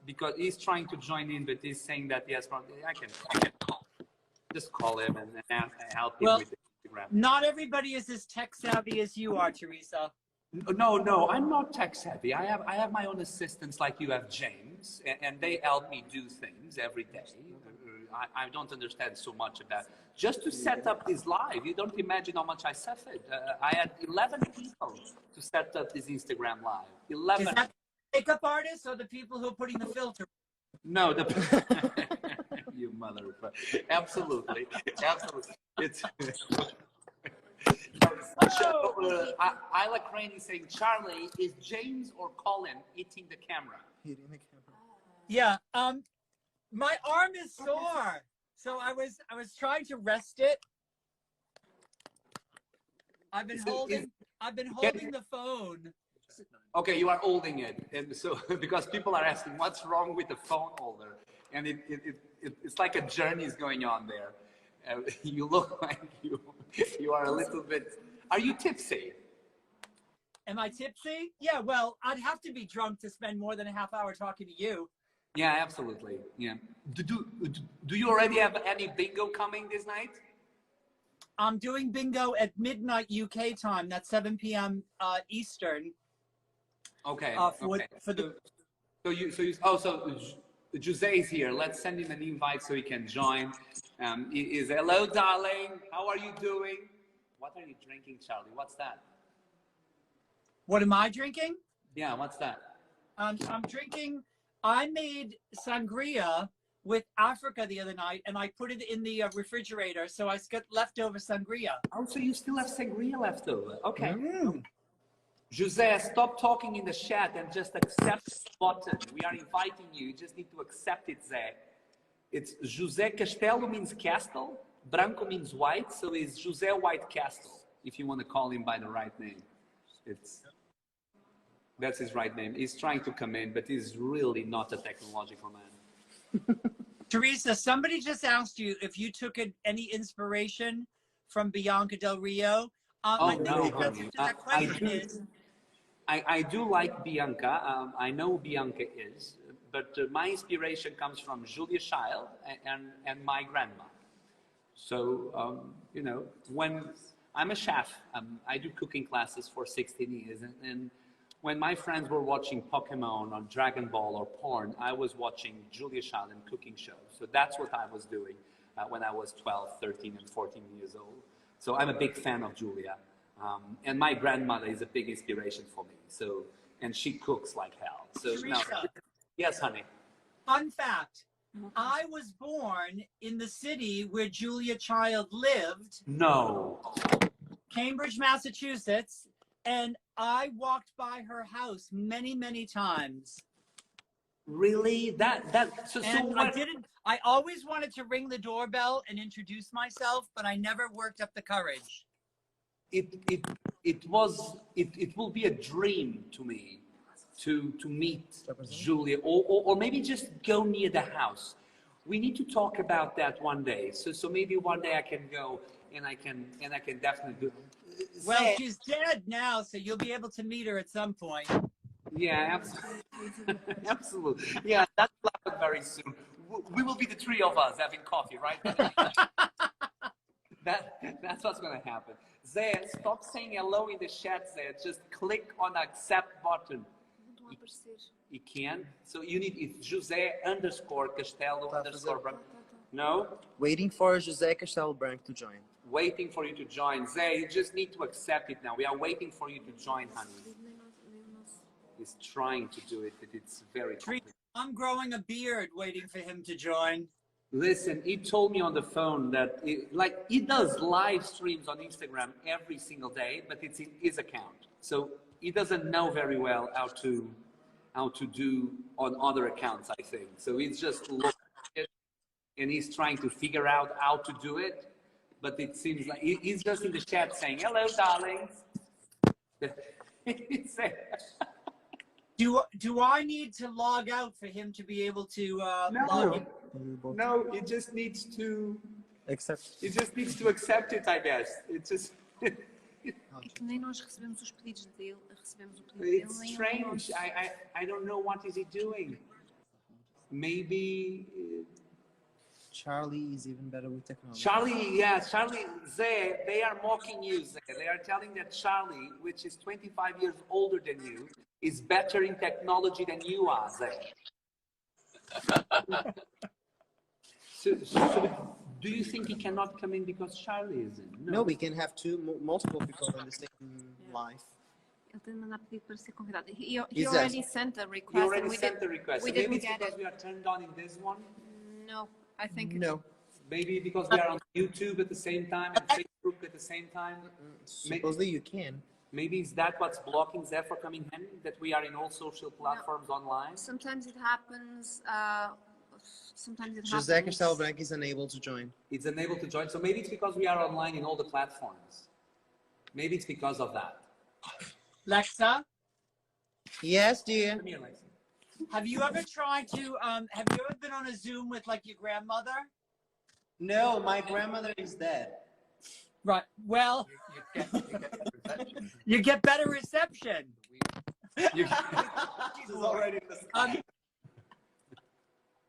because he's trying to join in, but he's saying that yes, I can just call him and help him with Instagram. Not everybody is as tech savvy as you are, Teresa. No, I'm not tech savvy. I have my own assistants like you have, James, and they help me do things every day. I don't understand so much about just to set up this live. You don't imagine how much I suffered. I had 11 people to set up this Instagram live. 11. Is that the makeup artists or the people who are putting the filter? No, you mother. Absolutely. It's. Isla Crane is saying, Charlie, is James or Colin hitting the camera? Hitting the camera. Yeah. My arm is sore, so I was trying to rest it. I've been holding the phone Okay, you are holding it, and so because people are asking what's wrong with the phone holder, and it's like a journey is going on there. You look like you are a little bit. Are you tipsy? Am I tipsy? Yeah, well, I'd have to be drunk to spend more than a half hour talking to you. Yeah, absolutely. Yeah. Do you already have any bingo coming this night? I'm doing bingo at midnight UK time. That's 7 p.m. Eastern. Okay. For the So Jose is here. Let's send him an invite so he can join. Hello, darling. How are you doing? What are you drinking, Charlie? What's that? What am I drinking? Yeah, what's that? I'm drinking. I made sangria with Africa the other night, and I put it in the refrigerator, so I got leftover sangria. Oh, so you still have sangria left over? Okay. Mm. Jose, stop talking in the chat and just accept the button. We are inviting you. You just need to accept it, Zé. It's José Castelo means castle. Branco means white, so it's José White Castle, if you want to call him by the right name. That's his right name. He's trying to come in, but he's really not a technological man. Teresa, somebody just asked you if you took any inspiration from Bianca Del Rio. Oh, no, the answer to that question is, I do like Bianca. I know who Bianca is, but my inspiration comes from Julia Child and my grandma. So, you know, when I'm a chef, I do cooking classes for 16 years. And when my friends were watching Pokemon or Dragon Ball or porn, I was watching Julia Child and cooking shows. So that's what I was doing when I was 12, 13, and 14 years old. So I'm a big fan of Julia. And my grandmother is a big inspiration for me. So, and she cooks like hell. So now, yes, honey. fun fact, I was born in the city where Julia Child lived. No. Cambridge, Massachusetts, and I walked by her house many, many times. Really? I always wanted to ring the doorbell and introduce myself, but I never worked up the courage. It will be a dream to me to meet Julia, or maybe just go near the house. We need to talk about that one day. So maybe one day I can go and I can definitely do. Well, she's dead now, so you'll be able to meet her at some point. Yeah, absolutely. Absolutely. Yeah, that will happen very soon. We will be the three of us having coffee, right? That's what's going to happen. Zé, stop saying hello in the chat, Zé. Just click on the accept button. You can. So you need it's José _ Castelo _ Branco. No? Waiting for José Castelo Branco to join. Waiting for you to join. Zé, you just need to accept it now. We are waiting for you to join, honey. He's trying to do it, but it's very complicated. I'm growing a beard waiting for him to join. Listen, he told me on the phone that he does live streams on Instagram every single day, but it's in his account. So he doesn't know very well how to do on other accounts, I think. So he's just looking at it and he's trying to figure out how to do it. But it seems like he's just in the chat saying, hello, darlings. Do I need to log out for him to be able to log in? No, he just needs to accept. He just needs to accept it, I guess. It's just Nem nós recebemos os pedidos dele, recebemos o pedido dele. it's strange. I don't know what is he doing. Maybe Charlie is even better with technology. Charlie, Zé, they are mocking you, Zé. They are telling that Charlie, which is 25 years older than you, is better in technology than you are, Zé. So do you think he cannot come in because Charlie is in? No, we can have multiple people in the same live. Ele tem de mandar pedido para ser convidado. He He's already sent a request. He already and we sent did, the request. We So maybe didn't it's get because it. we are turned on in this one. No, I think No. Maybe because we are on YouTube at the same time and Facebook at the same time. Supposedly you can. Maybe is that what's blocking Zé for coming in? That we are in all social platforms online? Sometimes it happens. Sometimes it José happens. Castelo Branco is unable to join. It's unable to join. So maybe it's because we are online in all the platforms. Maybe it's because of that. Lexa, Yes, dear. Come here, Lexi. Have you ever tried to, have you ever been on a Zoom with like your grandmother? No, my grandmother is dead. Right. Well, You get better reception. you get better reception. You, She's already in the sky.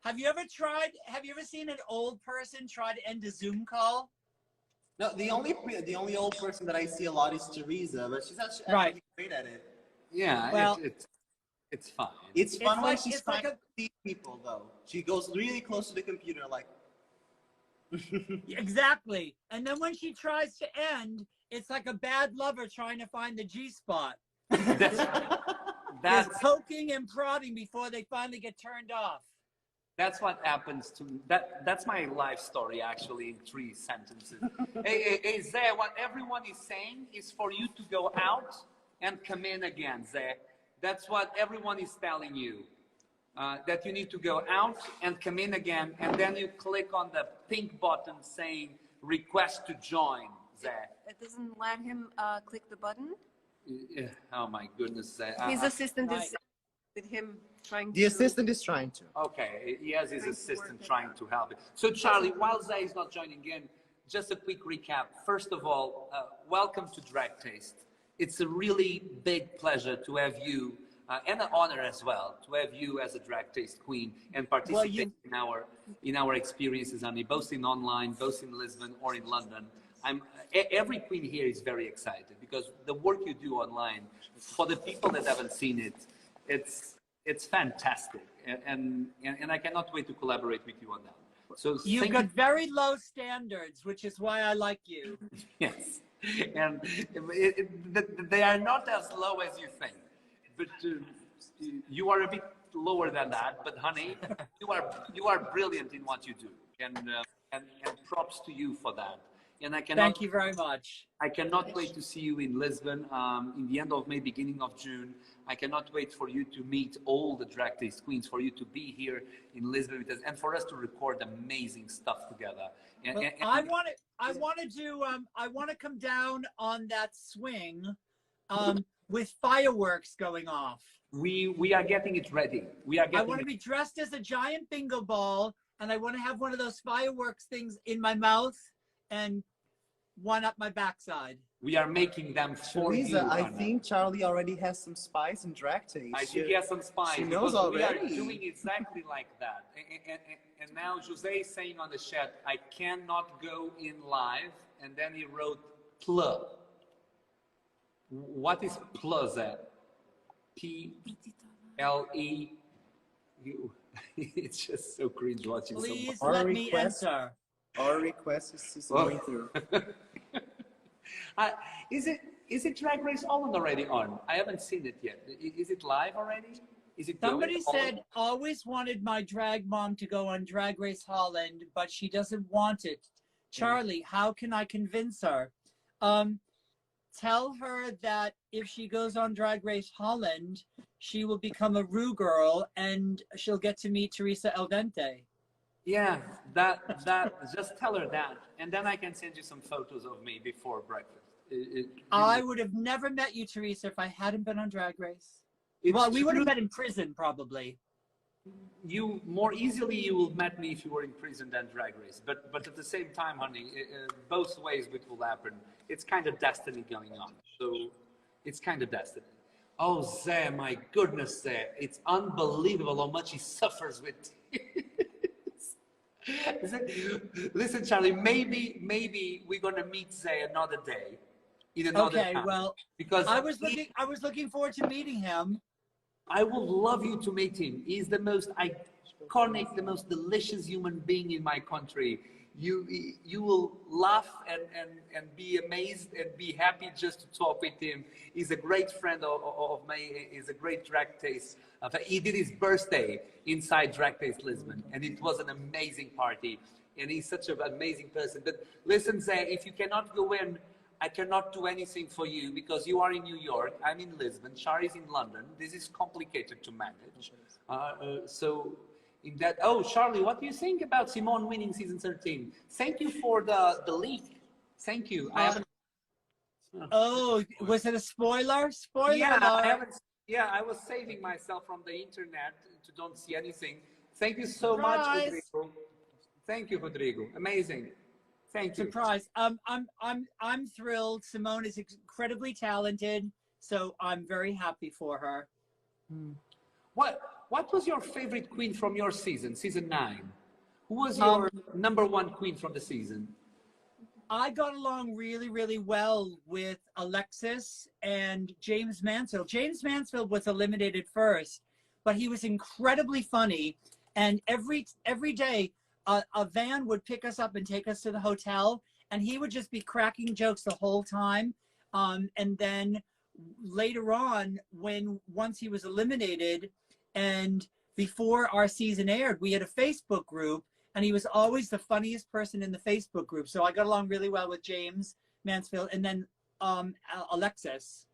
Have you ever seen an old person try to end a Zoom call? No, the only old person that I see a lot is Teresa, but she's actually Right. great at it. yeah, Well- it's fine. It's fun when like- she's it's trying like to see people, though. She goes really close to the computer, like. Exactly. And then when she tries to end, it's like a bad lover trying to find the G spot. That's There's poking and prodding before they finally get turned off. That's what happens to me. That's my life story, actually, in 3 sentences. Hey, Zé, what everyone is saying is for you to go out and come in again, Zé. That's what everyone is telling you. That you need to go out and come in again, and then you click on the pink button saying request to join, Zé. It doesn't let him click the button. Yeah, oh my goodness, Zé. His assistant right. is with him trying The to. assistant is trying to. Okay, he has his Trying to assistant work it trying out. to help it. So Charlie, while Zay is not joining in, just a quick recap. First of all, welcome to Drag Taste. It's a really big pleasure to have you, and an honor as well, to have you as a Drag Taste queen and participate in our experiences, honey, both in online, both in Lisbon or in London. Every queen here is very excited because the work you do online, for the people that haven't seen it, it's fantastic, and I cannot wait to collaborate with you on that. So You've got very low standards, which is why I like you. yes, and they are not as low as you think, but you are a bit lower than that. But honey, you are brilliant in what you do, and props to you for that. And I cannot. Thank you very much. I cannot wait to see you in Lisbon in the end of May, beginning of June. I cannot wait for you to meet all the Drag Taste queens, for you to be here in Lisbon with us, and for us to record amazing stuff together. And, Well, and- I want to come down on that swing with fireworks going off. we are getting it ready. We are I getting. want to be dressed as a giant bingo ball, and I want to have one of those fireworks things in my mouth and one up my backside. We are making them for you. Teresa, I Anna. think Charlie already has some spice in Drag Taste. I think he has some spice. She knows because we are already. doing exactly like that. And now José is saying on the chat, I cannot go in live. And then he wrote pl. What is plus at? P-L-E. It's just so cringe watching Please Our let me request- enter. Our request is Oh. going through. Is it Drag Race Holland already on? I haven't seen it yet. Is it live already? Is it Somebody going? said, always wanted my drag mom to go on Drag Race Holland, but she doesn't want it. Charlie, how can I convince her? Tell her that if she goes on Drag Race Holland, she will become a Ru girl and she'll get to meet Teresa El Dente. Yeah, that just tell her that, and then I can send you some photos of me before breakfast. I would have never met you, Teresa, if I hadn't been on Drag Race. It's Well, we would have true. met in prison, probably. You more easily you will met me if you were in prison than Drag Race, but at the same time, honey, both ways it will happen. It's kind of destiny going on, so it's kind of destiny. Oh, Zé, my goodness, Zé, it's unbelievable how much he suffers with this. Listen, Charlie, maybe we're gonna meet Zé another day, in another Okay, time, well, because I was looking forward to meeting him. I would love you to meet him. He's the most iconic, the most delicious human being in my country. You will laugh and be amazed and be happy just to talk with him. He's a great friend of mine. He's a great Drag Taste. He did his birthday inside Drag Taste Lisbon, and it was an amazing party. And he's such an amazing person. But listen, Zé, if you cannot go in, I cannot do anything for you because you are in New York, I'm in Lisbon, Shari's in London. This is complicated to manage. So in that, oh, Charlie, what do you think about Simone winning season 13? Thank you for the leak. Thank you. I haven't. Oh, was it a spoiler? Spoiler Yeah, alert. Yeah, I was saving myself from the internet to don't see anything. Thank you so much, Surprise. Rodrigo. Thank you, Rodrigo. Amazing. Thank you. Surprise. I'm thrilled. Simone is incredibly talented, so I'm very happy for her. What was your favorite queen from your season 9? Who was your number one queen from the season? I got along really, really well with Alexis and James Mansfield. James Mansfield was eliminated first, but he was incredibly funny. And every day, a van would pick us up and take us to the hotel, and he would just be cracking jokes the whole time. And then later on, once he was eliminated, and before our season aired, we had a Facebook group, and he was always the funniest person in the Facebook group. So I got along really well with James Mansfield, and then Alexis.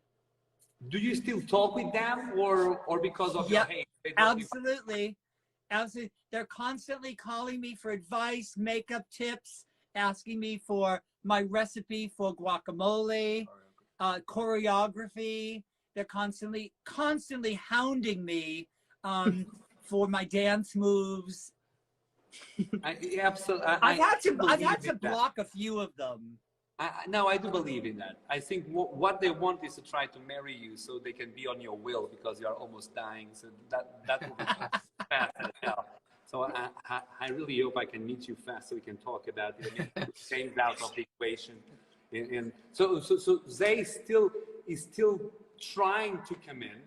Do you still talk with them, or because of your hate? Absolutely. Absolutely. They're constantly calling me for advice, makeup tips, asking me for my recipe for guacamole, choreography. They're constantly hounding me for my dance moves. Absolutely. I've had to block a few of them. No, I do believe in that. I think what they want is to try to marry you so they can be on your will because you are almost dying. So that will be fast as hell. So I really hope I can meet you fast so we can talk about it. I mean, change out of the equation. And so Zay is still trying to come in.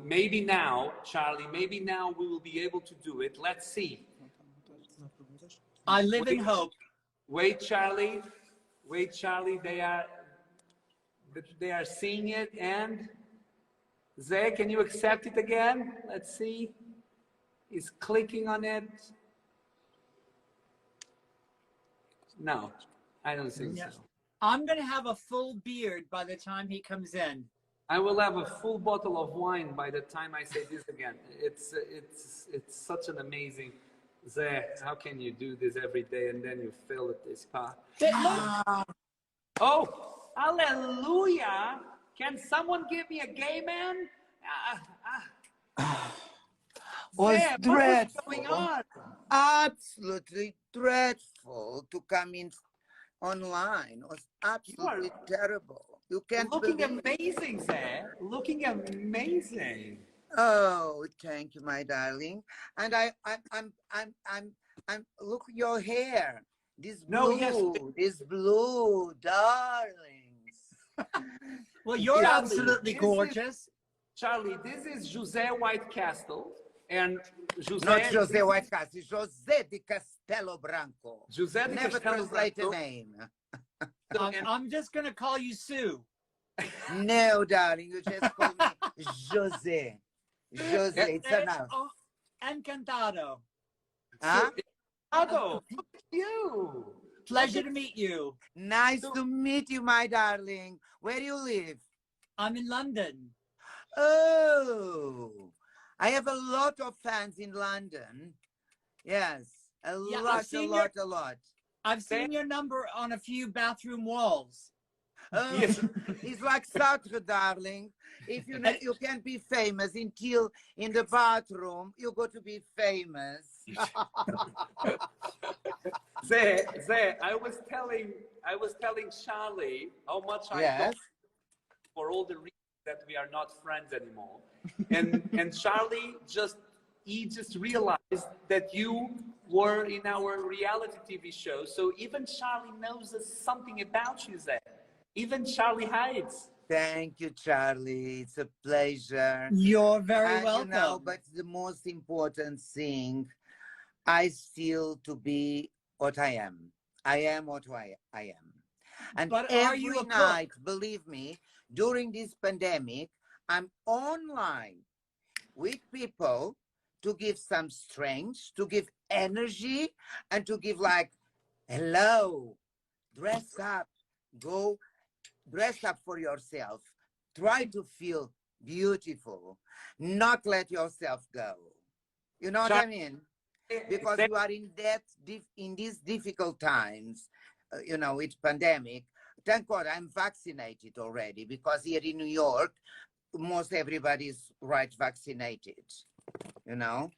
Maybe now, Charlie, maybe now we will be able to do it. Let's see. I live in hope. Wait, Charlie. Wait, Charlie. They are seeing it. And Zay, can you accept it again? Let's see. He's clicking on it. No, I don't think so. I'm going to have a full beard by the time he comes in. I will have a full bottle of wine by the time I say this again. It's such an amazing. Zay, how can you do this every day and then you fail at this part? Oh, hallelujah! Can someone give me a gay man? Was Zay, dreadful. what is going on? Absolutely dreadful to come in online. It was absolutely terrible. You can't Looking believe amazing, Zay. Looking amazing. Oh, thank you, my darling. And I'm look at your hair. This blue, darlings. Well, you're Charlie, absolutely gorgeous. Charlie, this is José White Castle. And José. Not José White Castle, José de Castelo Branco. José de Never Castelo translate Branco. the name. I'm just going to call you Sue. No, darling, you just call me José. José, it's enough. Encantado. Huh? Chicago. Look at you. Pleasure to meet you. Nice to meet you, my darling. Where do you live? I'm in London. Oh, I have a lot of fans in London. Yes, a lot. I've seen your number on a few bathroom walls. Oh, Yes. It's like Sartre, darling. If you can't be famous until in the bathroom, you got to be famous. Zé, I was telling Charlie how much I Yes. don't for all the reasons that we are not friends anymore. And Charlie just realized that you were in our reality TV show. So even Charlie knows something about you, Zé. Even Charlie hides. Thank you, Charlie. It's a pleasure. You're very welcome. You know, but the most important thing, I still to be what I am. I am what I am. And But are every you a cook? night, believe me, during this pandemic, I'm online with people to give some strength, to give energy, and to give like, hello, dress up, go dress up for yourself. Try to feel beautiful, not let yourself go. You know what I mean? Because you are in these difficult times, you know, with pandemic. Thank God I'm vaccinated already, because here in New York, most everybody's right vaccinated, you know.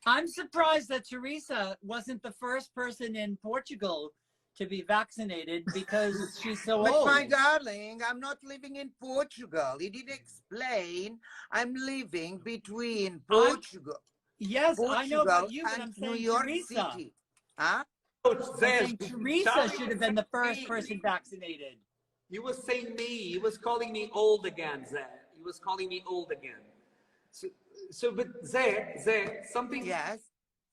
I'm surprised that Teresa wasn't the first person in Portugal to be vaccinated because she's so But old. my darling, I'm not living in Portugal. He did explain I'm living between Portugal, Yes, I know about Portugal you, but and I'm New saying York Teresa. City. Huh? I'm saying Teresa Charlie should have was been the first saying person me. vaccinated. He was saying me. He was calling me old again, Zé. He was calling me old again. But Zé, Yes.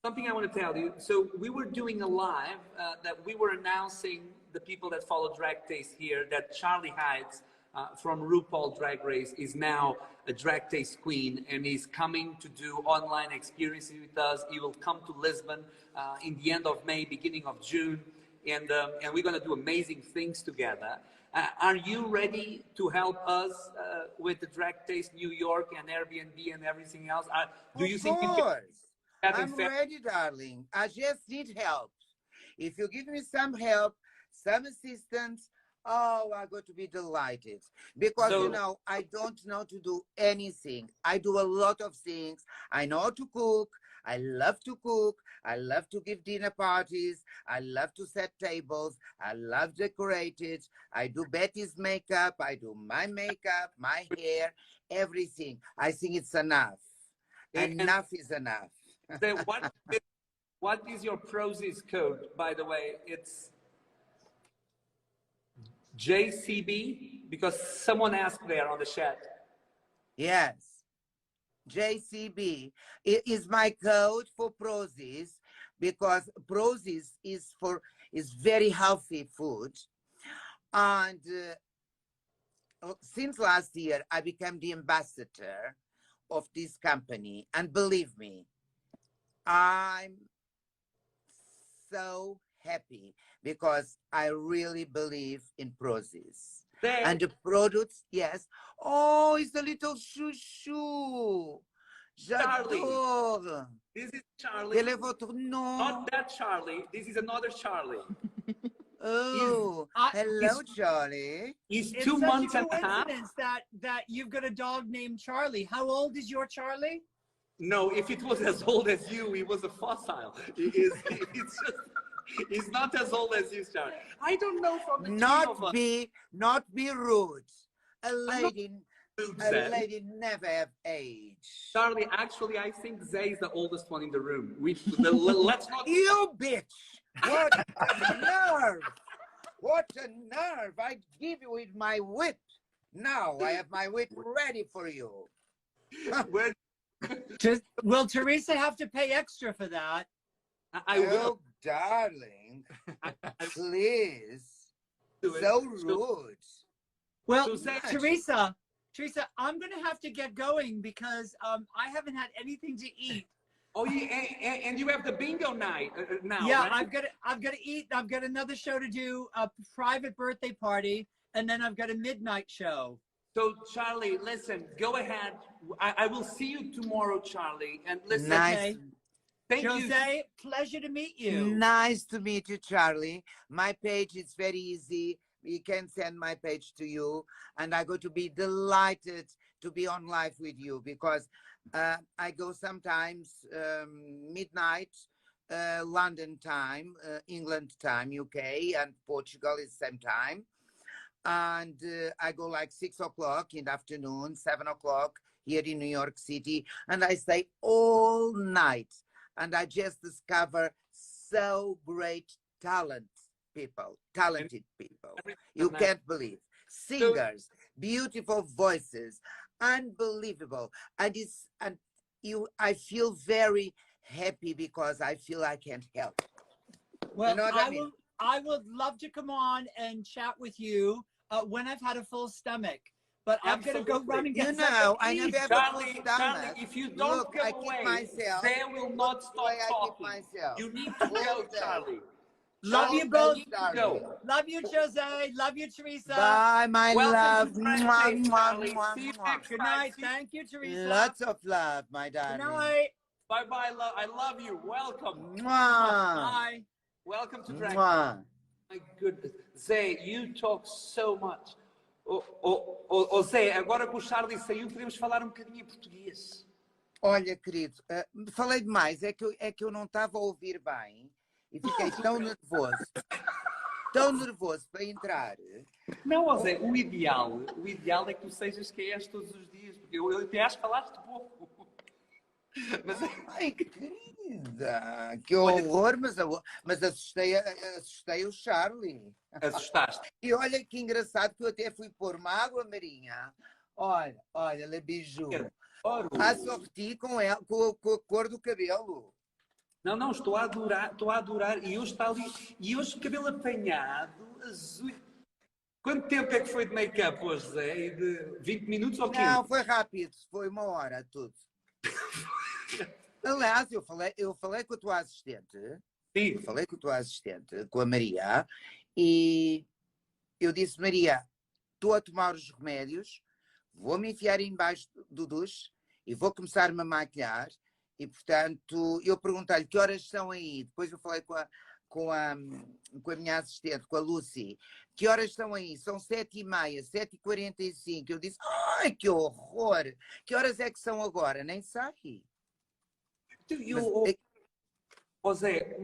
something I want to tell you. So we were doing a live that we were announcing the people that follow Drag Taste here that Charlie Hides from RuPaul Drag Race is now a Drag Taste queen and is coming to do online experiences with us. He will come to Lisbon in the end of May, beginning of June, and we're going to do amazing things together. Are you ready to help us with the Drag Taste New York and Airbnb and everything else? Do you think we can? Of course. I'm ready, darling. I just need help. If you give me some help, some assistance, oh, I'm going to be delighted. Because, So- you know, I don't know to do anything. I do a lot of things. I know how to cook. I love to cook. I love to give dinner parties. I love to set tables. I love decorated. I do Betty's makeup. I do my makeup, my hair, everything. I think it's enough. And- Enough is enough. So what is your Prozis code, by the way? It's JCB, because someone asked there on the chat. Yes. JCB is my code for Prozis because Prozis is very healthy food. And since last year, I became the ambassador of this company. And believe me, I'm so happy because I really believe in Prozis. And the products, yes. Oh, it's a little chouchou. Charlie. J'adore. This is Charlie. Quel est votre nom? Not that Charlie. This is another Charlie. Oh, hello, Charlie. He's It's 2 such months a and a half. coincidence that you've got a dog named Charlie. How old is your Charlie? No, if it was as old as you, he was a fossil. It's just, he's not as old as you, Charlie. I don't know from the three of us. Not be rude. A lady Zé. never have age. Charlie, actually, I think Zay is the oldest one in the room. Let's not. You bitch! What a nerve! What a nerve! I give you with my whip. Now I have my whip ready for you. When Will Teresa have to pay extra for that? I will. Oh, darling, please. do it. So rude. Well, So Zach- Teresa, I'm going to have to get going because I haven't had anything to eat. Oh, yeah, and you have the bingo night now. Yeah, right? I've got to eat. I've got another show to do, a private birthday party, and then I've got a midnight show. So, Charlie, listen, go ahead. I will see you tomorrow, Charlie. And listen, Nice. Okay. thank you. Jose, pleasure to meet you. Nice to meet you, Charlie. My page is very easy. We can send my page to you, and I'm going to be delighted to be on live with you because I go sometimes midnight, London time, England time, UK, and Portugal is same time. And I go like 6 o'clock in the afternoon, 7 o'clock here in New York City, and I stay all night. And I just discover so great talented people. You can't believe. Singers, beautiful voices, unbelievable. And I feel very happy because I feel I can help. Well, You know what I mean? I would love to come on and chat with you when I've had a full stomach. But I'm going to go Absolutely. run and get You know, I something to never eat. have a full Charlie, stomach. if you don't Look, go I keep away, myself. they will not Look the stop way I keep talking. myself. You need to go, Listen. Charlie. Love Charlie, you both. need to go. Love you, Jose. Love you, Teresa. Bye, my Welcome love. to Drag Mwah, Taste, mwah, Charlie. mwah, See you mwah. next Good time. night. See you- Thank you, Teresa. Lots of love, my Good darling. night. Bye-bye, love. I love you. Welcome. Mwah. Bye. Welcome to Drag. Mwah. My goodness. Zay, you talk so much. Zé, agora que o Charlie saiu, podemos falar um bocadinho em português. Olha, querido, falei demais, é que eu não estava a ouvir bem e fiquei tão nervoso para entrar. Não, Zé, o ideal é que tu sejas quem és todos os dias, porque eu até acho que falaste pouco. Mas, Ai, querida, que horror, mas assustei o Charlie. assustaste. E olha que engraçado que eu até fui pôr uma água marinha. Olha, le bijou. A sortir com a cor do cabelo. Não, estou a adorar. E hoje está ali, e hoje cabelo apanhado, azul. Quanto tempo é que foi de make-up hoje, Zé? E de 20 minutos ou 15? Não, foi rápido, foi 1 hora, tudo. Aliás, eu falei com a tua assistente. Sim. Eu falei com a tua assistente, com a Maria, e eu disse, Maria, estou a tomar os remédios, vou-me enfiar embaixo do duche e vou começar-me a maquilhar. E, portanto, eu perguntei-lhe que horas são aí. Depois eu falei com a minha assistente, com a Lucy, que horas são aí? São 7h30, 7h45. Eu disse, ai, que horror! Que horas é que são agora? Nem sei. Zé,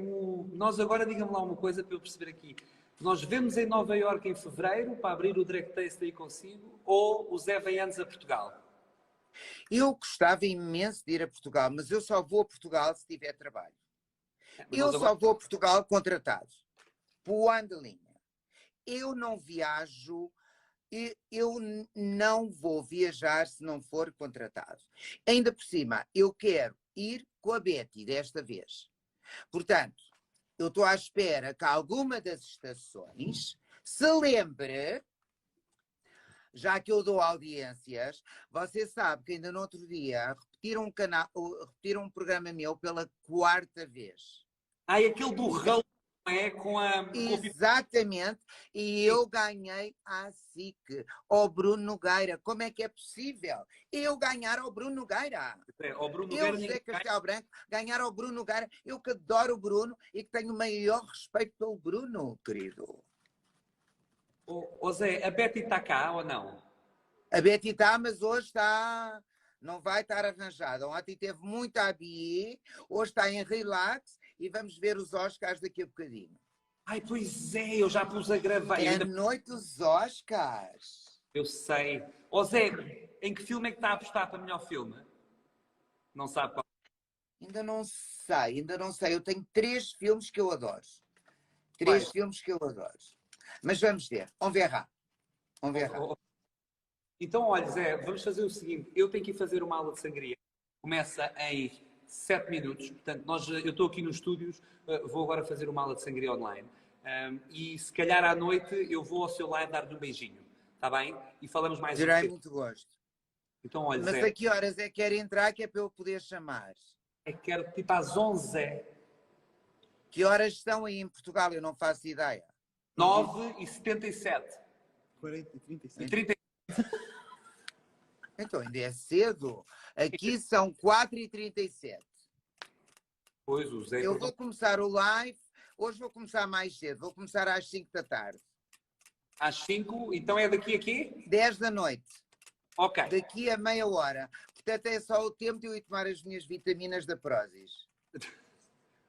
nós agora, diga-me lá uma coisa para eu perceber aqui. Nós vemos em Nova Iorque em fevereiro para abrir o Drag Taste aí consigo, ou o Zé vem antes a Portugal? Eu gostava imenso de ir a Portugal, mas eu só vou a Portugal se tiver trabalho. Eu só vou a Portugal contratado. Pondo a linha. Eu não viajo, eu não vou viajar se não for contratado. Ainda por cima, eu quero ir com a Betty desta vez. Portanto, eu estou à espera que alguma das estações se lembre, já que eu dou audiências, você sabe que ainda no outro dia repetiram um programa meu pela 4ª vez. Aquele do ralo, é Exatamente, e eu ganhei a SIC, ao Bruno Nogueira. Como é que é possível eu ganhar ao Bruno Nogueira? Eu, José Castelo Branco, ganhar ao Bruno Nogueira, eu que adoro o Bruno e que tenho o maior respeito pelo Bruno, querido. Zé, a Betty está cá ou não? A Betty está, mas hoje está... Não vai estar arranjada. Ontem teve muita abi, hoje está em relax e vamos ver os Oscars daqui a bocadinho. Ai, pois é, eu já pus a gravar. É a noite dos Oscars. Eu sei. Zé, em que filme é que está a apostar para melhor filme? Não sabe qual? Ainda não sei. Eu tenho 3 filmes que eu adoro. 3 filmes que eu adoro. Mas vamos ver. On verra. Então, olha, Zé, vamos fazer o seguinte. Eu tenho que ir fazer uma aula de sangria. Começa em 7 minutos. Portanto, eu estou aqui nos estúdios, vou agora fazer uma aula de sangria online. E se calhar à noite eu vou ao seu live dar-lhe um beijinho. Está bem? E falamos mais Terei muito gosto. Então, olha, mas Zé, a que horas é que quer entrar que é para eu poder chamar? é que quero tipo às 11. Que horas estão aí em Portugal? Eu não faço ideia. 9h77. 40h37. Então ainda é cedo. Aqui são 4h37. Pois, o Zé... Eu vou começar o live. Hoje vou começar mais cedo. Vou começar às 5 da tarde. Às 5? Então é daqui a quê? 10 da noite. Ok. Daqui a meia hora. Portanto é só o tempo de eu ir tomar as minhas vitaminas da Prozis.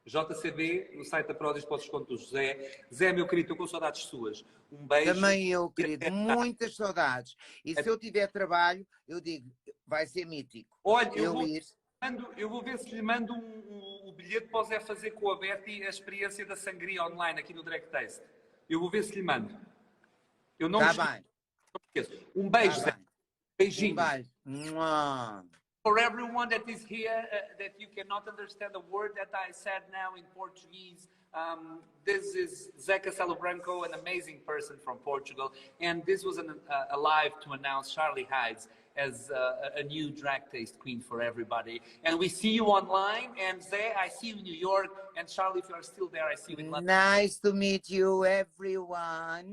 JCB, no site da Prozis, podes desconto do José. Zé, meu querido, estou com saudades suas. Um beijo. Também eu, querido. Muitas saudades. E se eu tiver trabalho, eu digo, vai ser mítico. Olha, eu vou ver se lhe mando o bilhete para o Zé fazer com a Betty a experiência da sangria online aqui no Drag Taste. Eu vou ver se lhe mando. Eu não Tá bem. Um beijo, Zé. Bem. Beijinho. Mua. For everyone that is here, that you cannot understand a word that I said now in Portuguese, this is Zé Castelo Branco, an amazing person from Portugal, and this was a live to announce Charlie Hides as a new drag taste queen for everybody. And we see you online, and Zé, I see you in New York, and Charlie, if you are still there, I see you in London. Nice to meet you, everyone.